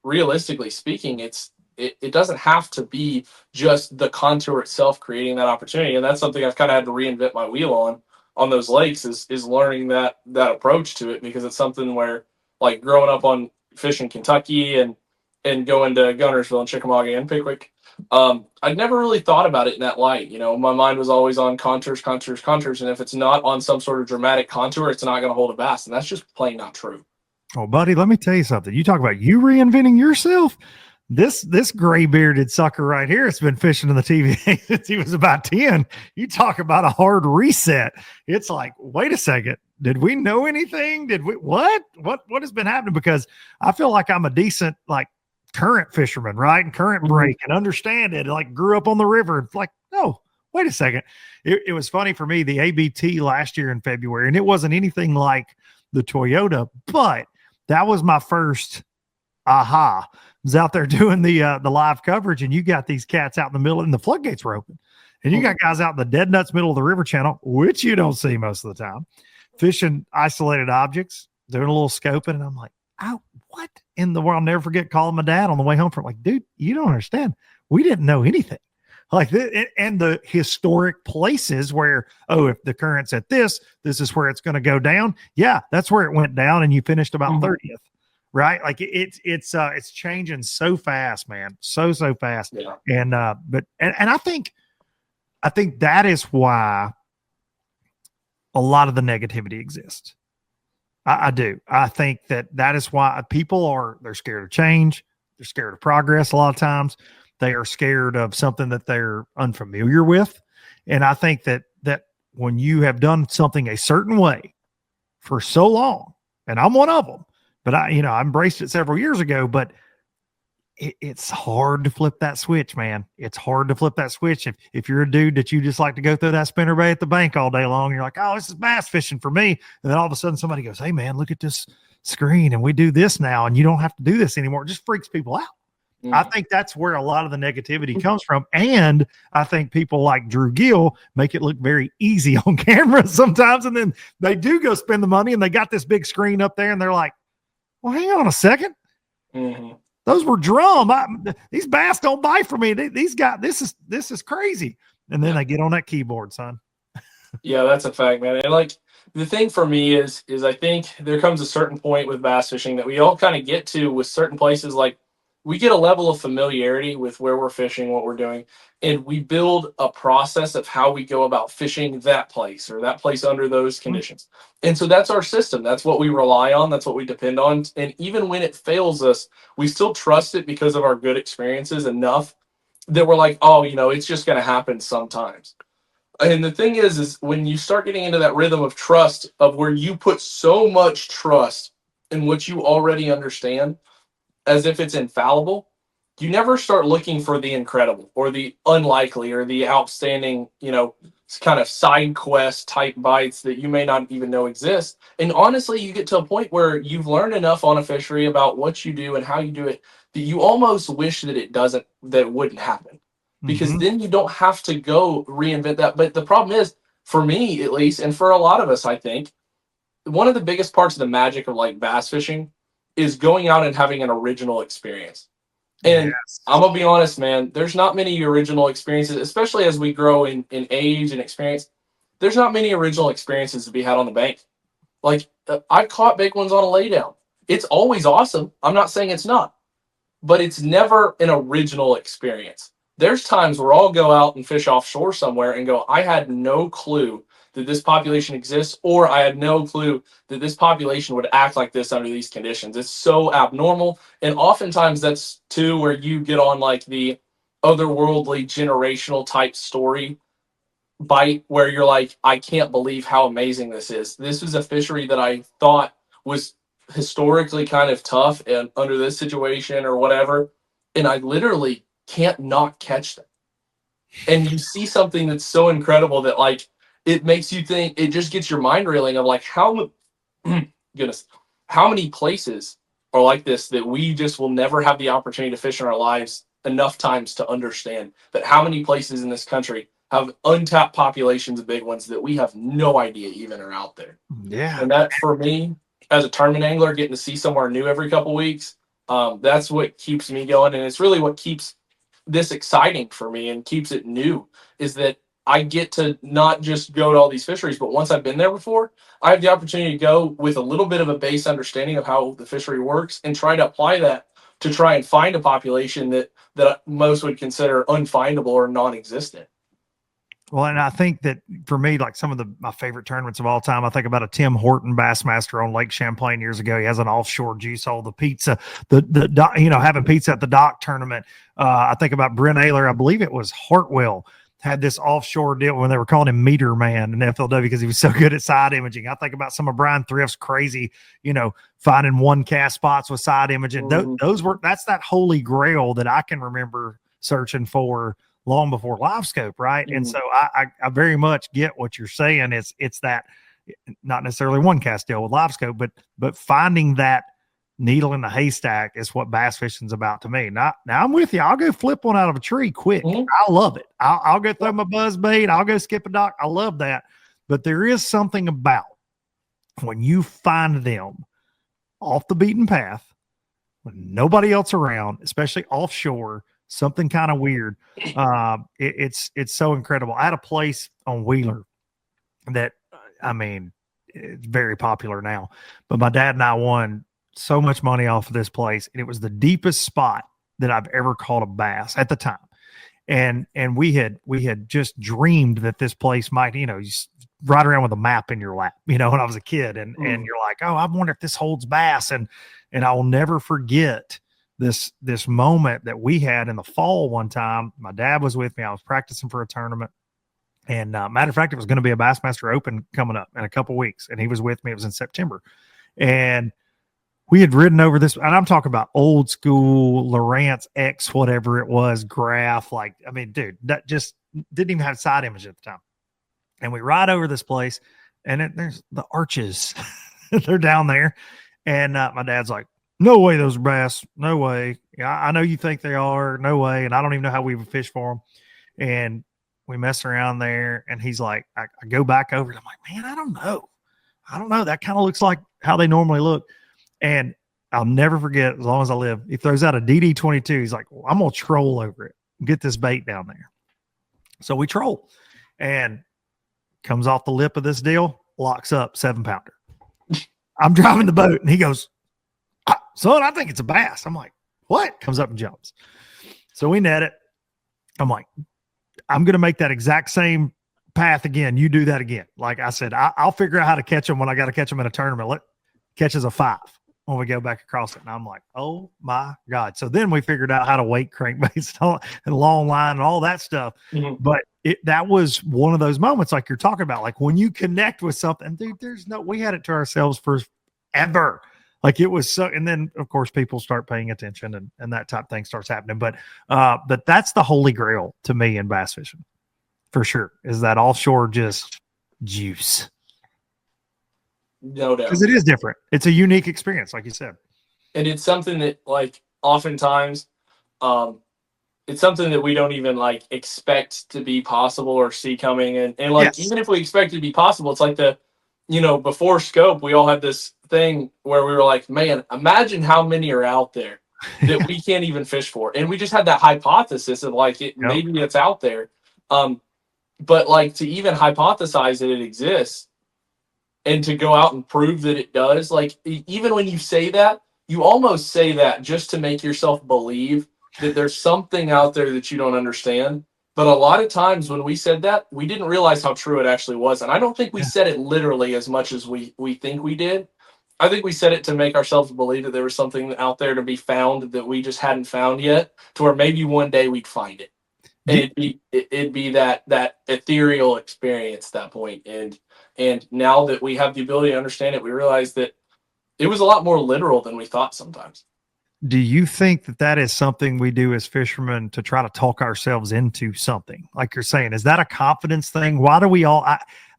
C: realistically speaking, it doesn't have to be just the contour itself creating that opportunity. And that's something I've kind of had to reinvent my wheel on those lakes is learning that approach to it, because it's something where, like, growing up on fishing Kentucky and going to Gunnersville and Chickamauga and Pickwick, I'd never really thought about it in that light. You know, my mind was always on contours. And if it's not on some sort of dramatic contour, it's not going to hold a bass. And that's just plain not true.
B: Oh, buddy, let me tell you something. You talk about you reinventing yourself. This gray bearded sucker right here has been fishing in the TVA since he was about 10. You talk about a hard reset. It's like, wait a second. Did we know anything? Did we, what has been happening? Because I feel like I'm a decent, like, current fisherman, right? And current break and understand it. Like, grew up on the river. It's like, no, wait a second. It was funny for me, the ABT last year in February, and it wasn't anything like the Toyota, but that was my first aha. I was out there doing the live coverage, and you got these cats out in the middle, and the floodgates were open. And you got guys out in the dead nuts middle of the river channel, which you don't see most of the time, fishing isolated objects, doing a little scoping. And I'm like, oh, what in the world? I'll never forget calling my dad on the way home from, like, dude, you don't understand. We didn't know anything. Like this, and the historic places where, oh, if the current's at this is where it's going to go down. Yeah, that's where it went down, and you finished about 30th, right? Like it's changing so fast, man, so fast. Yeah. And but I think that is why a lot of the negativity exists. I do. I think that is why they're scared of change. They're scared of progress. A lot of times they are scared of something that they're unfamiliar with. And I think that when you have done something a certain way for so long, and I'm one of them, but I embraced it several years ago, but it's hard to flip that switch, man. It's hard to flip that switch. If you're a dude that you just like to go through that spinnerbait at the bank all day long, you're like, oh, this is bass fishing for me. And then all of a sudden somebody goes, hey man, look at this screen and we do this now and you don't have to do this anymore. It just freaks people out. I think that's where a lot of the negativity comes from. And I think people like Drew Gill make it look very easy on camera sometimes. And then they do go spend the money and they got this big screen up there and they're like, well, hang on a second. Mm-hmm. Those were drum. These bass don't bite for me. These guys, this is crazy. And then they get on that keyboard, son.
C: Yeah, that's a fact, man. And like the thing for me is I think there comes a certain point with bass fishing that we all kind of get to with certain places. Like we get a level of familiarity with where we're fishing, what we're doing, and we build a process of how we go about fishing that place or that place under those conditions. And so that's our system. That's what we rely on. That's what we depend on. And even when it fails us, we still trust it because of our good experiences enough that we're like, oh, it's just going to happen sometimes. And the thing is when you start getting into that rhythm of trust of where you put so much trust in what you already understand, as if it's infallible, you never start looking for the incredible or the unlikely or the outstanding, kind of side quest type bites that you may not even know exist. And honestly, you get to a point where you've learned enough on a fishery about what you do and how you do it that you almost wish that it wouldn't happen, because then you don't have to go reinvent that. But the problem is, for me at least, and for a lot of us, I think, one of the biggest parts of the magic of like bass fishing is going out and having an original experience. And yes. I'm going to be honest, man, there's not many original experiences, especially as we grow in age and experience. There's not many original experiences to be had on the bank. Like I've caught big ones on a laydown. It's always awesome. I'm not saying it's not, but it's never an original experience. There's times where I'll go out and fish offshore somewhere and go, I had no clue that this population exists, or I had no clue that this population would act like this under these conditions. It's so abnormal. And oftentimes that's too where you get on like the otherworldly generational type story bite where you're like, I can't believe how amazing this is. This is a fishery that I thought was historically kind of tough and under this situation or whatever. And I literally can't not catch them. And you see something that's so incredible that like, it makes you think, it just gets your mind reeling of like, how many places are like this that we just will never have the opportunity to fish in our lives enough times to understand that how many places in this country have untapped populations of big ones that we have no idea even are out there.
B: Yeah.
C: And that for me, as a tournament angler, getting to see somewhere new every couple weeks, that's what keeps me going. And it's really what keeps this exciting for me and keeps it new is that I get to not just go to all these fisheries, but once I've been there before, I have the opportunity to go with a little bit of a base understanding of how the fishery works and try to apply that to try and find a population that most would consider unfindable or non-existent.
B: Well, and I think that for me, like some of my favorite tournaments of all time, I think about a Tim Horton Bassmaster on Lake Champlain years ago. He has an offshore juice hole, the pizza, having pizza at the dock tournament. I think about Brent Ayler. I believe it was Hartwell had this offshore deal when they were calling him Meter Man in FLW because he was so good at side imaging. I think about some of Brian Thrift's crazy, finding one cast spots with side imaging. That's that holy grail that I can remember searching for long before live scope, right? And so I very much get what you're saying. It's that not necessarily one cast deal with live scope, but finding that needle in the haystack is what bass fishing's about to me. Now I'm with you. I'll go flip one out of a tree quick. I love it. I'll go throw my buzz bait. I'll go skip a dock. I love that. But there is something about when you find them off the beaten path, when nobody else around, especially offshore, something kind of weird. It's so incredible. I had a place on Wheeler that, it's very popular now, but my dad and I won so much money off of this place, and it was the deepest spot that I've ever caught a bass at the time. And we had just dreamed that this place might, you ride around with a map in your lap, when I was a kid, and you're like, oh, I wonder if this holds bass. And I will never forget this moment that we had in the fall one time. My dad was with me. I was practicing for a tournament. And matter of fact, it was going to be a Bassmaster Open coming up in a couple weeks. And he was with me. It was in September. And we had ridden over this, and I'm talking about old school Lowrance X, whatever it was, graph. Dude, that just didn't even have side image at the time. And we ride over this place, and there's the arches. They're down there. And my dad's like, no way those are bass. No way. Yeah, I know you think they are. No way. And I don't even know how we would fish for them. And we mess around there, and he's like, I go back over it. I'm like, man, I don't know. That kind of looks like how they normally look. And I'll never forget, as long as I live, he throws out a DD22. He's like, well, I'm going to troll over it and get this bait down there. So we troll, and comes off the lip of this deal, locks up 7-pounder. I'm driving the boat, and he goes, son, I think it's a bass. I'm like, what? Comes up and jumps. So we net it. I'm like, I'm going to make that exact same path again. You do that again. Like I said, I'll figure out how to catch them when I got to catch them in a tournament. Catches a 5 when we go back across it. And I'm like, oh my God. So then we figured out how to weight crankbaits and long line and all that stuff. Mm-hmm. But that was one of those moments like you're talking about, like when you connect with something, dude, we had it to ourselves forever. Like it was so, and then of course people start paying attention and that type of thing starts happening. But that's the holy grail to me in bass fishing for sure, is that offshore just juice.
C: No doubt.
B: Because it is different. It's a unique experience, like you said.
C: And it's something that, like, oftentimes, it's something that we don't even, like, expect to be possible or see coming. And like, yes. Even if we expect it to be possible, it's like before scope, we all had this thing where we were like, man, imagine how many are out there that we can't even fish for. And we just had that hypothesis of, like, maybe it's out there. But, like, to even hypothesize that it exists, and to go out and prove that it does, like, even when you say that, you almost say that just to make yourself believe that there's something out there that you don't understand. But a lot of times when we said that, we didn't realize how true it actually was. And I don't think we said it literally as much as we think we did. I think we said it to make ourselves believe that there was something out there to be found that we just hadn't found yet, to where maybe one day we'd find it. And it'd be that ethereal experience at that point. And now that we have the ability to understand it, we realize that it was a lot more literal than we thought sometimes.
B: Do you think that is something we do as fishermen to try to talk ourselves into something? Like you're saying, is that a confidence thing? Why do we all,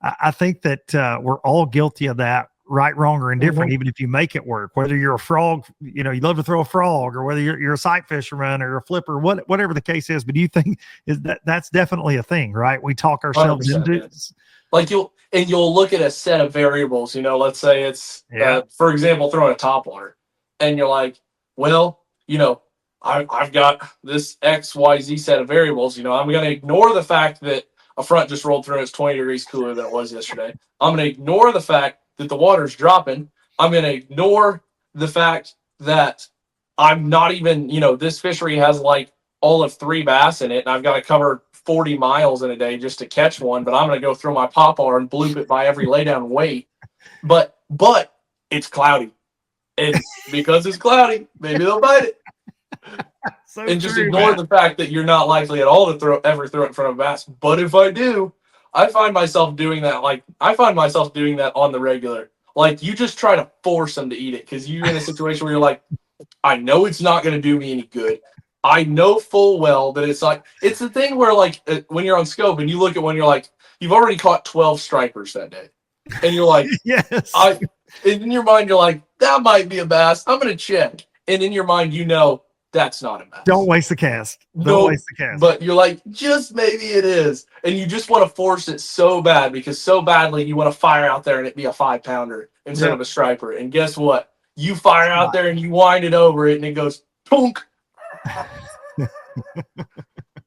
B: I think that we're all guilty of that, right, wrong, or indifferent, even if you make it work, whether you're a frog, you love to throw a frog, or whether you're a sight fisherman or a flipper, whatever the case is. But do you think that's definitely a thing, right? We talk ourselves into it.
C: Like you'll look at a set of variables, let's say it's, for example, throwing a topwater, and you're like, well, I've got this XYZ set of variables, I'm going to ignore the fact that a front just rolled through. It's 20 degrees cooler than it was yesterday. I'm going to ignore the fact that the water's dropping. I'm going to ignore the fact that I'm not even, this fishery has like all of 3 bass in it, and I've got to cover 40 miles in a day just to catch one, but I'm going to go throw my popper and bloop it by every laydown weight. But it's cloudy. And because it's cloudy, maybe they'll bite it.
B: So
C: and just
B: true,
C: ignore
B: man.
C: the fact that you're not likely at all to ever throw it in front of a bass. But if I do, I find myself doing that. Like, I find myself doing that on the regular. Like, you just try to force them to eat it because you're in a situation where you're like, I know it's not going to do me any good. I know full well that it's the thing where, like, when you're on scope and you look at one, you're like, you've already caught 12 stripers that day. And you're like,
B: Yes.
C: and in your mind, you're like, that might be a bass. I'm going to check. And in your mind, that's not a bass.
B: Don't waste the cast. Don't waste the cast.
C: But you're like, just maybe it is. And you just want to force it so bad because so badly you want to fire out there and it be a 5-pounder instead of a striper. And guess what? You fire out there and you wind it over it and it goes tunk.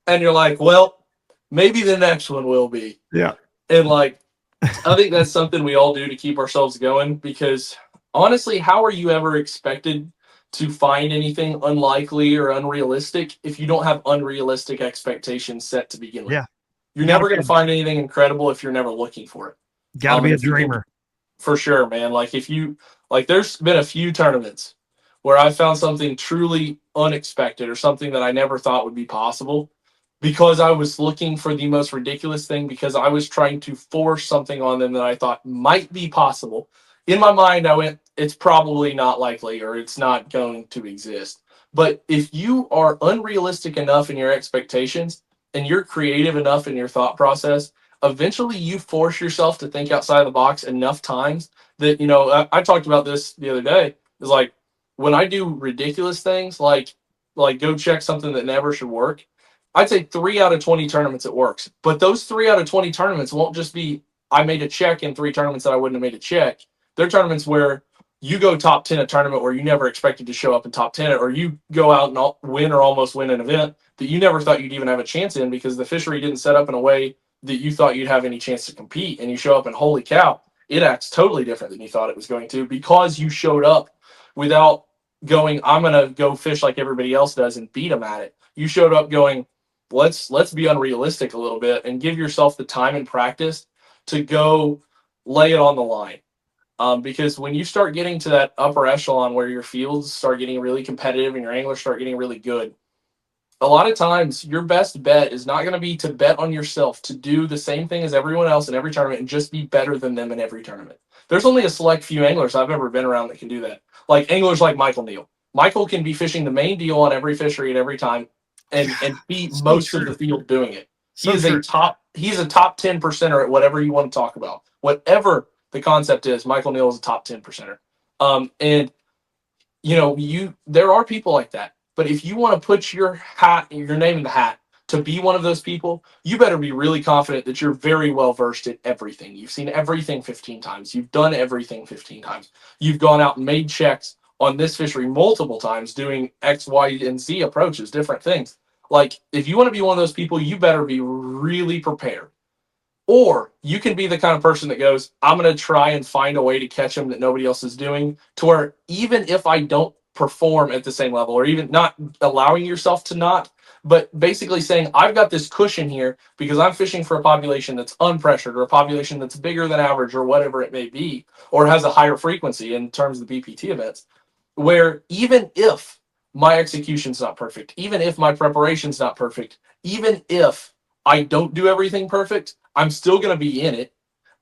C: And you're like, well, maybe the next one will be.
B: Yeah.
C: And like, I think that's something we all do to keep ourselves going because honestly, how are you ever expected to find anything unlikely or unrealistic if you don't have unrealistic expectations set to begin with?
B: Yeah.
C: You're never going to find anything incredible if you're never looking for it.
B: Got to be a dreamer.
C: For sure, man. Like there's been a few tournaments where I found something truly unexpected or something that I never thought would be possible because I was looking for the most ridiculous thing because I was trying to force something on them that I thought might be possible. In my mind, I went, it's probably not likely or it's not going to exist. But if you are unrealistic enough in your expectations and you're creative enough in your thought process, eventually you force yourself to think outside of the box enough times that, I talked about this the other day. It's like when I do ridiculous things, like go check something that never should work, I'd say 3 out of 20 tournaments it works. But those 3 out of 20 tournaments won't just be, I made a check in 3 tournaments that I wouldn't have made a check. They're tournaments where you go top 10 a tournament where you never expected to show up in top 10, or you go out and win or almost win an event that you never thought you'd even have a chance in because the fishery didn't set up in a way that you thought you'd have any chance to compete. And you show up and holy cow, it acts totally different than you thought it was going to because you showed up without going, I'm going to go fish like everybody else does and beat them at it. You showed up going, let's be unrealistic a little bit and give yourself the time and practice to go lay it on the line. Because when you start getting to that upper echelon where your fields start getting really competitive and your anglers start getting really good, a lot of times your best bet is not going to be to bet on yourself to do the same thing as everyone else in every tournament and just be better than them in every tournament. There's only a select few anglers I've ever been around that can do that. Like anglers like Michael Neal. Michael can be fishing the main deal on every fishery at every time and beat most of the field doing it. He's a top 10 percenter at whatever you want to talk about. Whatever the concept is, Michael Neal is a top 10 percenter. And there are people like that. But if you want to put your name in the hat to be one of those people, you better be really confident that you're very well versed at everything. You've seen everything 15 times. You've done everything 15 times. You've gone out and made checks on this fishery multiple times doing X, Y, and Z approaches, different things. Like, if you want to be one of those people, you better be really prepared. Or you can be the kind of person that goes, I'm going to try and find a way to catch them that nobody else is doing, to where even if I don't perform at the same level, or even not allowing yourself to not, but basically saying, I've got this cushion here because I'm fishing for a population that's unpressured or a population that's bigger than average or whatever it may be, or has a higher frequency in terms of the BPT events, where even if my execution's not perfect, even if my preparation's not perfect, even if I don't do everything perfect, I'm still going to be in it,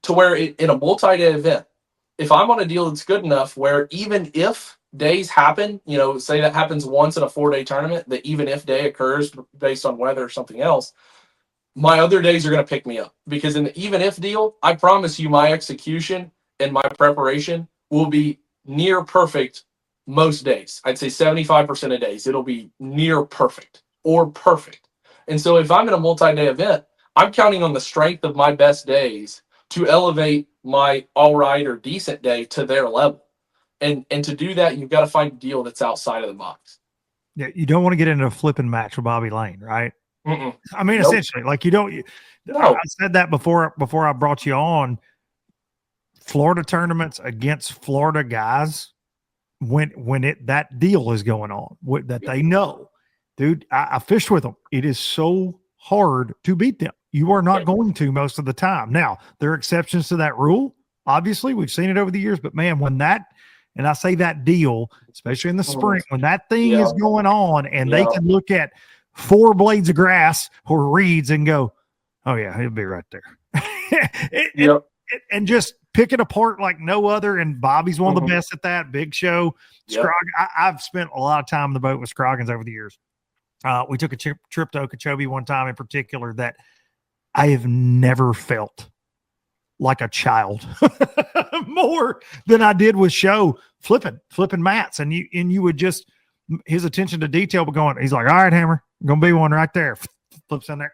C: to where in a multi-day event, if I'm on a deal that's good enough where even if days happen, say that happens once in a 4-day tournament, the even if day occurs based on weather or something else, my other days are going to pick me up. Because in the even if deal, I promise you my execution and my preparation will be near perfect most days. I'd say 75% of days, it'll be near perfect or perfect. And so if I'm in a multi-day event, I'm counting on the strength of my best days to elevate my all right or decent day to their level. And to do that, you've got to find a deal that's outside of the box.
B: Yeah, you don't want to get into a flipping match with Bobby Lane, right?
C: Mm-mm.
B: I mean,
C: Nope.
B: essentially, like you don't. I
C: No.
B: said that before I brought you on. Florida tournaments against Florida guys when that deal is going on that they know, dude. I fished with them. It is so hard to beat them. You are not going to most of the time. Now there are exceptions to that rule. Obviously, we've seen it over the years, but man, when that and I say that deal, especially in the spring, when that thing
C: Yeah.
B: is going on, and they
C: Yeah.
B: can look at 4 blades of grass or reeds and go, "Oh yeah, he'll be right there,"
C: Yep.
B: and just pick it apart like no other. And Bobby's one of the
C: Mhm.
B: best at that. Big Show,
C: Yep.
B: I've spent a lot of time in the boat with scroggins over the years. We took a trip to Okeechobee one time in particular that I have never felt like a child more than I did with Show flipping mats. And you would just, his attention to detail, but going, he's like, all right, Hammer, gonna be one right there. Flips in there.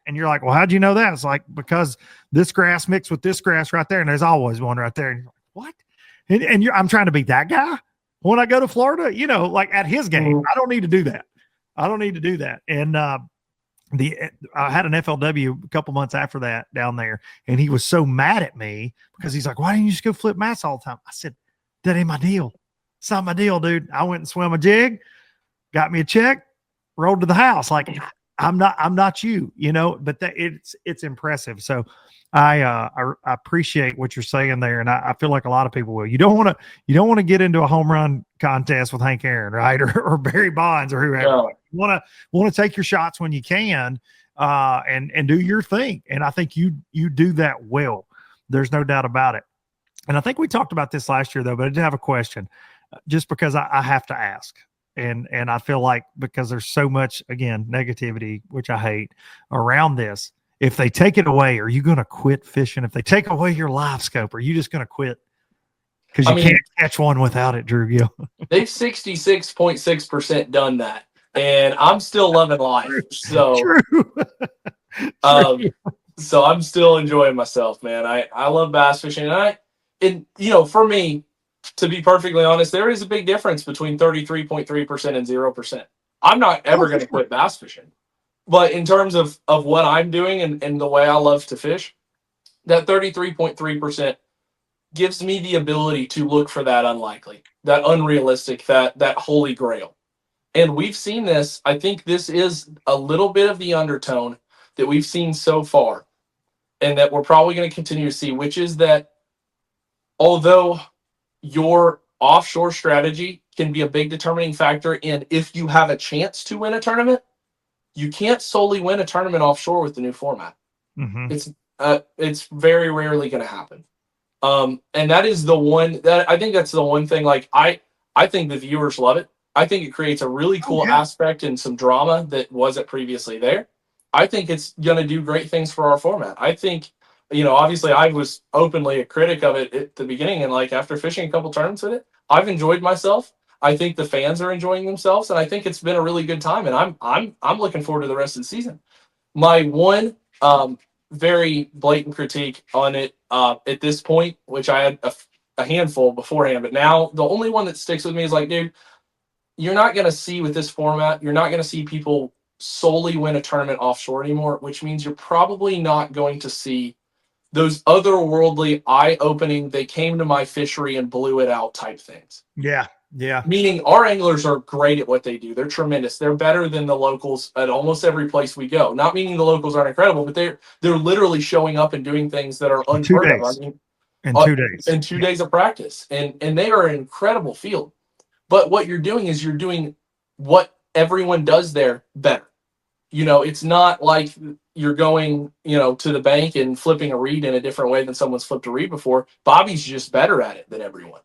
B: And you're like, well, how'd you know that? It's like, because this grass mixed with this grass right there. And there's always one right there. And you're like, what? And I'm trying to be that guy when I go to Florida, like at his game. I don't need to do that. And I had an FLW a couple months after that down there, and he was so mad at me because he's like, why didn't you just go flip mats all the time? I said, that ain't my deal. It's not my deal, dude. I went and swam a jig, got me a check, rode to the house. Like, I'm not you, but it's impressive. So I appreciate what you're saying there. And I feel like a lot of people will. You don't want to get into a home run contest with Hank Aaron, right? Or Barry Bonds or whoever.
C: Yeah.
B: You want to take your shots when you can, and do your thing. And I think you do that well. There's no doubt about it. And I think we talked about this last year though, but I did have a question just because I have to ask. And I feel like because there's so much, again, negativity, which I hate, around this. If they take it away, are you going to quit fishing? If they take away your live scope, are you just going to quit? Because you can't catch one without it, Drew Gill.
C: They've 66.6% done that, and I'm still loving life. So,
B: True.
C: So I'm still enjoying myself, man. I love bass fishing, and for me, to be perfectly honest, there is a big difference between 33.3% and 0%. I'm not ever going to quit bass fishing. But in terms of what I'm doing and the way I love to fish, that 33.3% gives me the ability to look for that unlikely, that unrealistic, that holy grail. And we've seen this. I think this is a little bit of the undertone that we've seen so far and that we're probably going to continue to see, which is that although your offshore strategy can be a big determining factor in if you have a chance to win a tournament, you can't solely win a tournament offshore with the new format.
B: Mm-hmm.
C: It's very rarely going to happen. And that is the one that I think that's the one thing. Like I think the viewers love it. I think it creates a really cool aspect and some drama that wasn't previously there. I think it's going to do great things for our format. I think, obviously I was openly a critic of it at the beginning, and like after fishing a couple tournaments with it, I've enjoyed myself. I think the fans are enjoying themselves, and I think it's been a really good time. And I'm looking forward to the rest of the season. My one very blatant critique on it at this point, which I had a handful beforehand, but now the only one that sticks with me is like, dude, you're not going to see with this format, you're not going to see people solely win a tournament offshore anymore, which means you're probably not going to see those otherworldly, eye-opening, they came to my fishery and blew it out type things.
B: Yeah.
C: Meaning our anglers are great at what they do. They're tremendous. They're better than the locals at almost every place we go. Not meaning the locals aren't incredible, but they're literally showing up and doing things that are unheard of. I mean,
B: in 2 days.
C: In 2 days of practice. And they are an incredible field. But what you're doing is you're doing what everyone does there better. It's not like you're going, to the bank and flipping a reed in a different way than someone's flipped a reed before. Bobby's just better at it than everyone.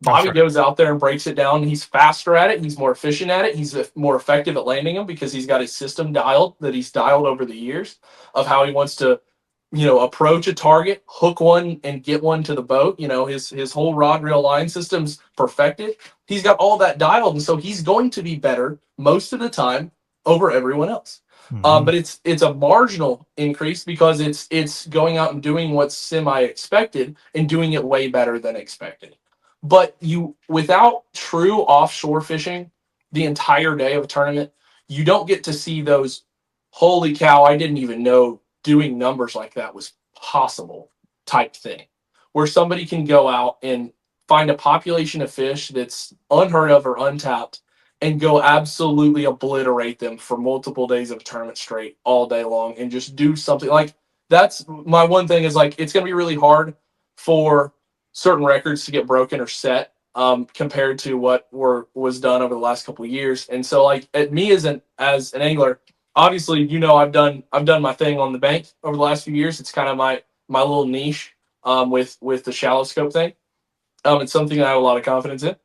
C: Bobby goes out there and breaks it down. He's faster at it. He's more efficient at it. He's more effective at landing them because he's got his system dialed that he's dialed over the years of how he wants to, approach a target, hook one, and get one to the boat. His whole rod reel line system's perfected. He's got all that dialed, and so he's going to be better most of the time over everyone else.
B: Mm-hmm.
C: But it's a marginal increase because it's going out and doing what's semi-expected and doing it way better than expected. But without true offshore fishing the entire day of a tournament, you don't get to see those holy cow, I didn't even know doing numbers like that was possible type thing, where somebody can go out and find a population of fish that's unheard of or untapped and go absolutely obliterate them for multiple days of a tournament straight all day long and just do something like that's my one thing is like it's going to be really hard for certain records to get broken or set compared to what was done over the last couple of years. And so like at me as an angler, obviously, I've done my thing on the bank over the last few years. It's kind of my little niche with the shallow scope thing. It's something I have a lot of confidence in.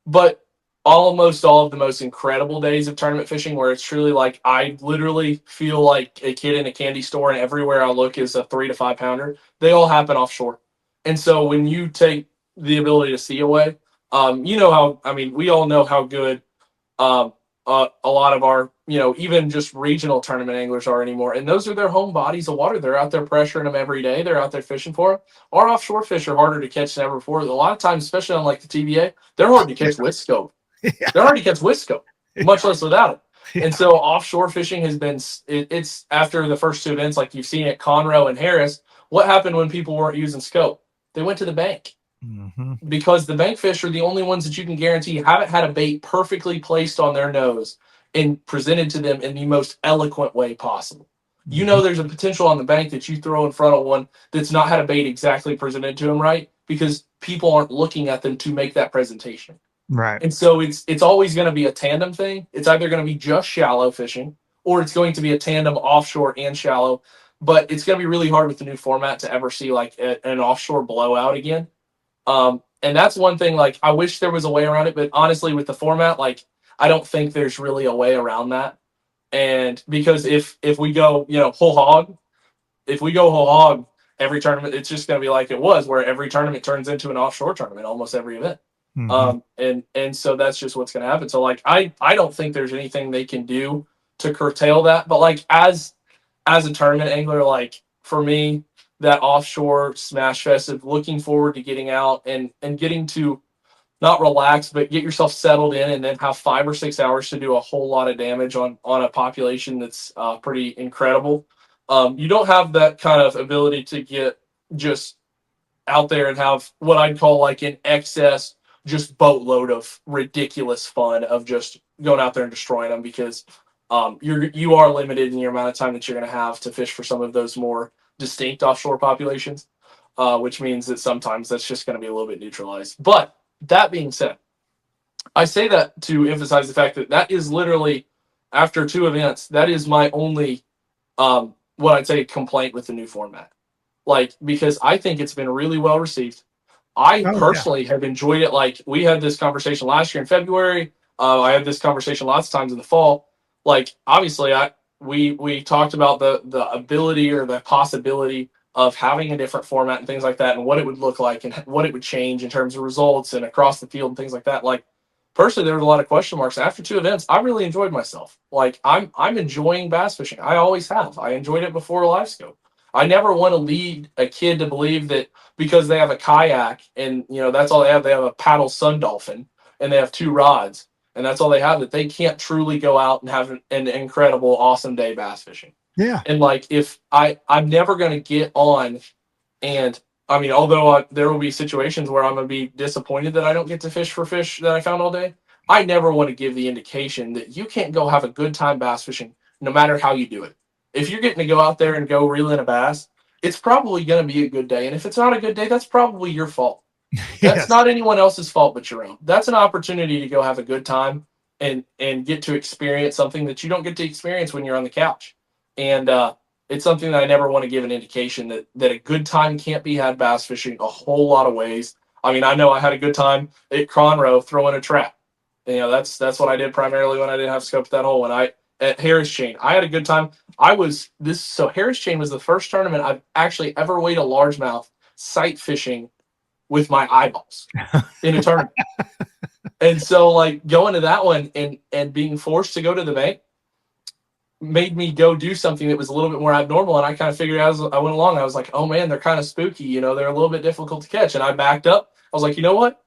C: But almost all of the most incredible days of tournament fishing, where it's truly like I literally feel like a kid in a candy store, and everywhere I look is a 3 to 5 pounder. They all happen offshore. And so when you take the ability to see away, we all know how good um, a lot of our, even just regional tournament anglers are anymore. And those are their home bodies of water. They're out there pressuring them every day. They're out there fishing for them. Our offshore fish are harder to catch than ever before. A lot of times, especially on like the TVA, they're hard to catch with scope. They're hard to catch with scope, much less without it. And so offshore fishing has been, it's after the first 2 events, like you've seen at Conroe and Harris, what happened when people weren't using scope? They went to the bank.
B: Mm-hmm.
C: Because the bank fish are the only ones that you can guarantee haven't had a bait perfectly placed on their nose and presented to them in the most eloquent way possible. You know, there's a potential on the bank that you throw in front of one that's not had a bait exactly presented to them right because people aren't looking at them to make that presentation.
B: Right.
C: And so it's always going to be a tandem thing. It's either going to be just shallow fishing or it's going to be a tandem offshore and shallow. But it's going to be really hard with the new format to ever see like an offshore blowout again. And that's one thing, like, I wish there was a way around it, but honestly, with the format, like, I don't think there's really a way around that. And because if we go, whole hog, if we go whole hog every tournament, it's just going to be like it was, where every tournament turns into an offshore tournament, almost every event.
B: Mm-hmm.
C: And so that's just what's going to happen. So like, I don't think there's anything they can do to curtail that. But like, as a tournament angler, like for me, that offshore smash fest of looking forward to getting out and getting to not relax, but get yourself settled in and then have 5 or 6 hours to do a whole lot of damage on a population that's pretty incredible. You don't have that kind of ability to get just out there and have what I'd call like an excess, just boatload of ridiculous fun of just going out there and destroying them because you are limited in your amount of time that you're going to have to fish for some of those more distinct offshore populations, which means that sometimes that's just going to be a little bit neutralized. But that being said, I say that to emphasize the fact that that is literally, after 2 events, that is my only, what I'd say, complaint with the new format. Like, because I think it's been really well received. I
B: Oh, yeah.
C: personally have enjoyed it. Like, we had this conversation last year in February. I had this conversation lots of times in the fall. Like, obviously, we talked about the ability or the possibility of having a different format and things like that, and what it would look like and what it would change in terms of results and across the field and things like that. Like, personally, there was a lot of question marks. After 2 events, I really enjoyed myself. Like, I'm enjoying bass fishing. I always have. I enjoyed it before live scope. I never want to lead a kid to believe that because they have a kayak and that's all they have a paddle sun dolphin and they have 2 rods and that's all they have, that they can't truly go out and have an incredible, awesome day bass fishing.
B: Yeah.
C: And like, if I'm never going to get on, and I mean, although there will be situations where I'm going to be disappointed that I don't get to fish for fish that I found all day, I never want to give the indication that you can't go have a good time bass fishing no matter how you do it. If you're getting to go out there and go reel in a bass, it's probably going to be a good day. And if it's not a good day, that's probably your fault. That's
B: Yes.
C: not anyone else's fault but your own. That's an opportunity to go have a good time and get to experience something that you don't get to experience when you're on the couch. And it's something that I never want to give an indication that a good time can't be had bass fishing a whole lot of ways. I mean, I know I had a good time at Conroe throwing a trap. That's what I did primarily when I didn't have scope at that hole. At Harris Chain, I had a good time. So Harris Chain was the first tournament I've actually ever weighed a largemouth sight fishing with my eyeballs in a tournament. And so like going to that one and being forced to go to the bank made me go do something that was a little bit more abnormal. And I kind of figured out as I went along, I was like, oh man, they're kind of spooky. They're a little bit difficult to catch. And I backed up. I was like, you know what?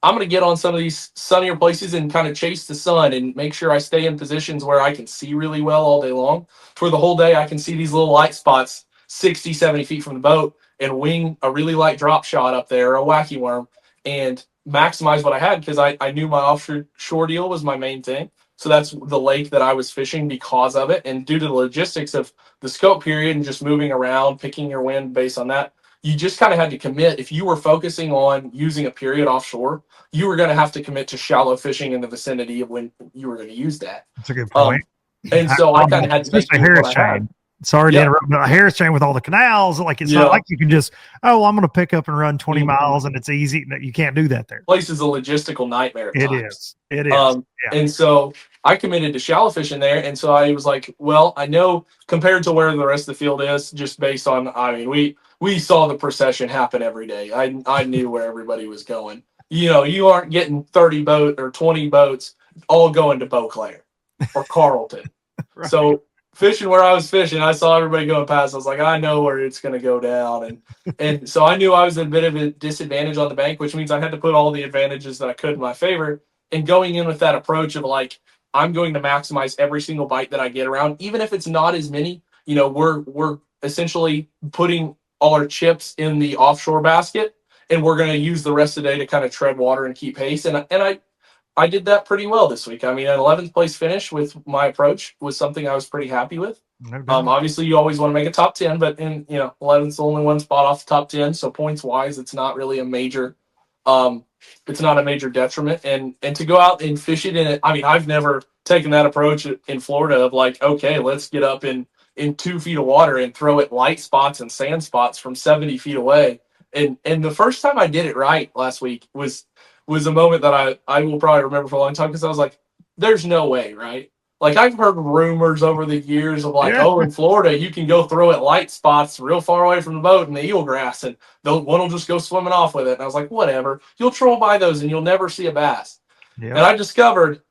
C: I'm going to get on some of these sunnier places and kind of chase the sun and make sure I stay in positions where I can see really well all day long. For the whole day, I can see these little light spots 60, 70 feet from the boat and wing a really light drop shot up there, a wacky worm, and maximize what I had because I knew my offshore deal was my main thing. So that's the lake that I was fishing because of it. And due to the logistics of the scope period and just moving around, picking your wind based on that, you just kind of had to commit. If you were focusing on using a period offshore, you were going to have to commit to shallow fishing in the vicinity of when you were going to use that.
B: That's a good point.
C: And so I kind of had to make
B: especially
C: do with
B: Harris
C: what I had.
B: chain. Sorry to interrupt, but a Harris chain with all the canals, like it's not like you can just, oh, I'm going to pick up and run 20 miles and it's easy. No, you can't do that there.
C: Place is a logistical nightmare.
B: It is. It is.
C: And so I committed to shallow fishing there. And so I was like, well, I know compared to where the rest of the field is, just based on, I mean, we saw the procession happen every day. I knew where everybody was going. You know, you aren't getting 30 boat or 20 boats all going to Beauclair or Carlton. Right. So fishing where I was fishing, I saw everybody going past. I was like, I know where it's going to go down. And so I knew I was at a bit of a disadvantage on the bank, which means I had to put all the advantages that I could in my favor. And going in with that approach of like, I'm going to maximize every single bite that I get around, even if it's not as many. You know, we're essentially putting all our chips in the offshore basket, and we're going to use the rest of the day to kind of tread water and keep pace. And I did that pretty well this week. I mean, an 11th place finish with my approach was something I was pretty happy with. No obviously, you always want to make a top 10, but 11th the only one spot off the top 10. So points wise, it's not really a major. It's not a major detriment. And to go out and fish it in it. I mean, I've never taken that approach in Florida of like, okay, let's get up in 2 feet of water and throw it light spots and sand spots from 70 feet away. And the first time I did it right last week was a moment that I will probably remember for a long time because I was like, there's no way, right? Like I've heard rumors over the years of like, oh, in Florida, you can go throw it light spots real far away from the boat in the eelgrass and one will just go swimming off with it. And I was like, whatever, you'll troll by those and you'll never see a bass. Yep. And I discovered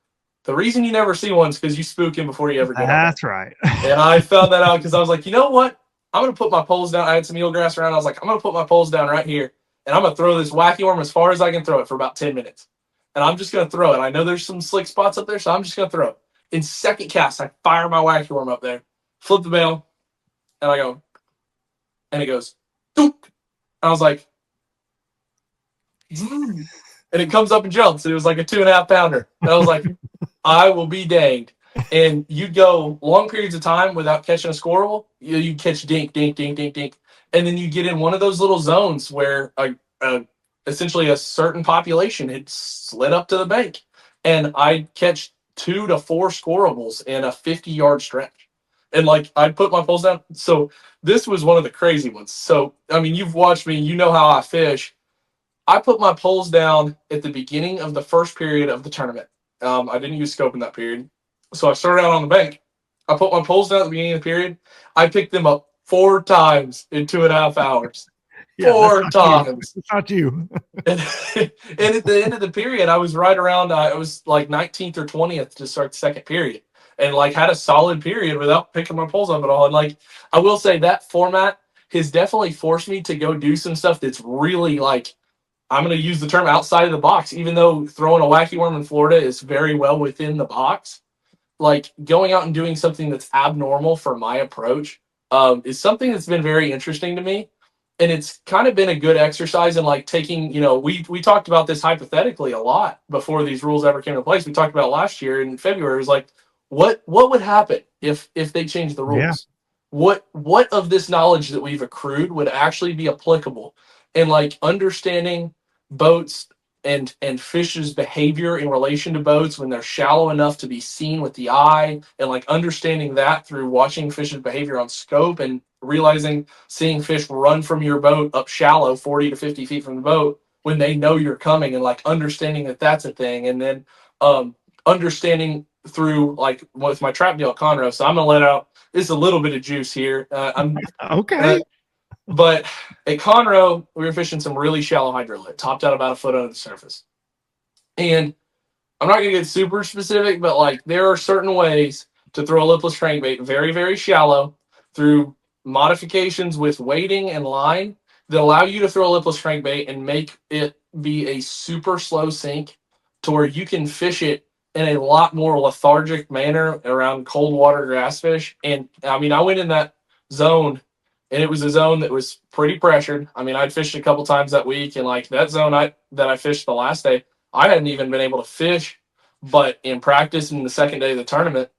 C: the reason you never see one is because you spook him before you ever get
B: That's right.
C: And I found that out because I was like, you know what? I'm going to put my poles down. I had some eelgrass around. I was like, I'm going to put my poles down right here. And I'm going to throw this wacky worm as far as I can throw it for about 10 minutes. And I'm just going to throw it. I know there's some slick spots up there, so I'm just going to throw it. In second cast, I fire my wacky worm up there, flip the bail, and I go, and it goes, doop. I was like, and it comes up and jumps. And it was like a 2.5 pounder. And I was like, I will be danged. And you'd go long periods of time without catching a squirrel. You catch dink, dink, dink, dink, dink. And then you get in one of those little zones where essentially a certain population had slid up to the bank. And I'd catch 2 to 4 squirrels in a 50-yard stretch. And like I'd put my poles down. So this was one of the crazy ones. So, I mean, you've watched me, you know how I fish. I put my poles down at the beginning of the first period of the tournament. I didn't use scope in that period. So I started out on the bank. I put my poles down at the beginning of the period. I picked them up 4 times in 2.5 hours. Yeah, 4 times.
B: It's not you.
C: and at the end of the period, I was right around, I was like 19th or 20th to start the second period. And like had a solid period without picking my poles up at all. And like, I will say that format has definitely forced me to go do some stuff that's really like, I'm going to use the term outside of the box, even though throwing a wacky worm in Florida is very well within the box. Like going out and doing something that's abnormal for my approach is something that's been very interesting to me. And it's kind of been a good exercise in like taking, we talked about this hypothetically a lot before these rules ever came into place. We talked about last year in February. It was like, what would happen if they changed the rules? Yeah. What of this knowledge that we've accrued would actually be applicable? And like understanding boats and fish's behavior in relation to boats when they're shallow enough to be seen with the eye, and like understanding that through watching fish's behavior on scope and seeing fish run from your boat up shallow 40 to 50 feet from the boat when they know you're coming, and like understanding that that's a thing. And then understanding through like with my trap deal at Conroe. So I'm going to let out just a little bit of juice here.
B: Okay.
C: But at Conroe, we were fishing some really shallow hydrolit, topped out about a foot under the surface. And I'm not going to get super specific, but like there are certain ways to throw a lipless crankbait very, very shallow through modifications with weighting and line that allow you to throw a lipless crankbait and make it be a super slow sink to where you can fish it in a lot more lethargic manner around cold water grass fish. And I mean, I went in that zone and it was a zone that was pretty pressured. I mean, I'd fished a couple times that week, and like that zone that I fished the last day, I hadn't even been able to fish, but in practice in the second day of the tournament,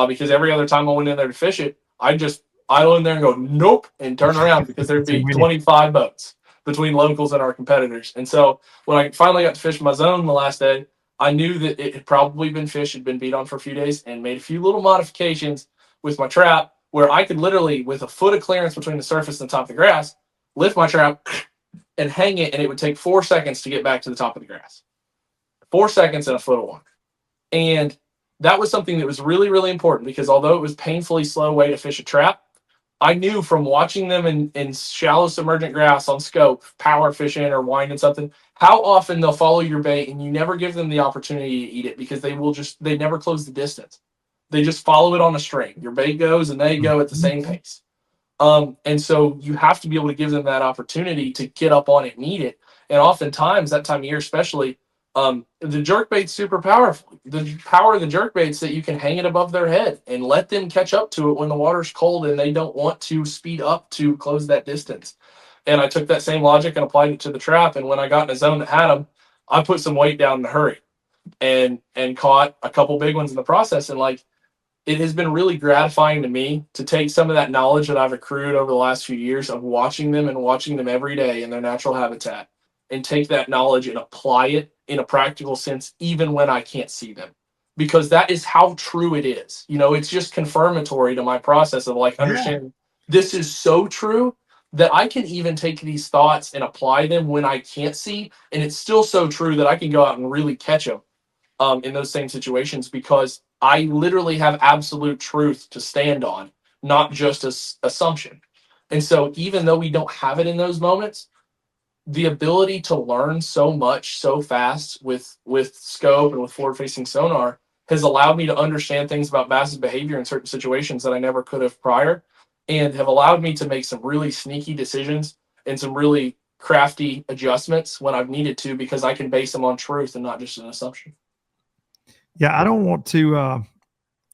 C: because every other time I went in there to fish it, I just idle in there and go, nope, and turn around because there'd be 25 boats between locals and our competitors. And so when I finally got to fish my zone the last day, I knew that it had probably been fished, had been beat on for a few days, and made a few little modifications with my trap where I could literally, with a foot of clearance between the surface and the top of the grass, lift my trap and hang it, and it would take 4 seconds to get back to the top of the grass. 4 seconds and a foot of water. And that was something that was really, really important because although it was painfully slow way to fish a trap, I knew from watching them in shallow submergent grass on scope, power fishing or winding something, how often they'll follow your bait and you never give them the opportunity to eat it because they never close the distance. They just follow it on a string. Your bait goes and they go at the same pace. And so you have to be able to give them that opportunity to get up on it and eat it. And oftentimes that time of year, especially, the jerkbait's super powerful. The power of the jerkbait's that you can hang it above their head and let them catch up to it when the water's cold and they don't want to speed up to close that distance. And I took that same logic and applied it to the trap. And when I got in a zone that had them, I put some weight down in a hurry and caught a couple big ones in the process. And like, it has been really gratifying to me to take some of that knowledge that I've accrued over the last few years of watching them and watching them every day in their natural habitat and take that knowledge and apply it in a practical sense, even when I can't see them, because that is how true it is. You know, it's just confirmatory to my process of like understanding this is so true that I can even take these thoughts and apply them when I can't see. And it's still so true that I can go out and really catch them in those same situations because I literally have absolute truth to stand on, not just assumption. And so even though we don't have it in those moments, the ability to learn so much so fast with scope and with forward facing sonar has allowed me to understand things about bass's behavior in certain situations that I never could have prior, and have allowed me to make some really sneaky decisions and some really crafty adjustments when I've needed to, because I can base them on truth and not just an assumption.
B: Yeah, I don't want to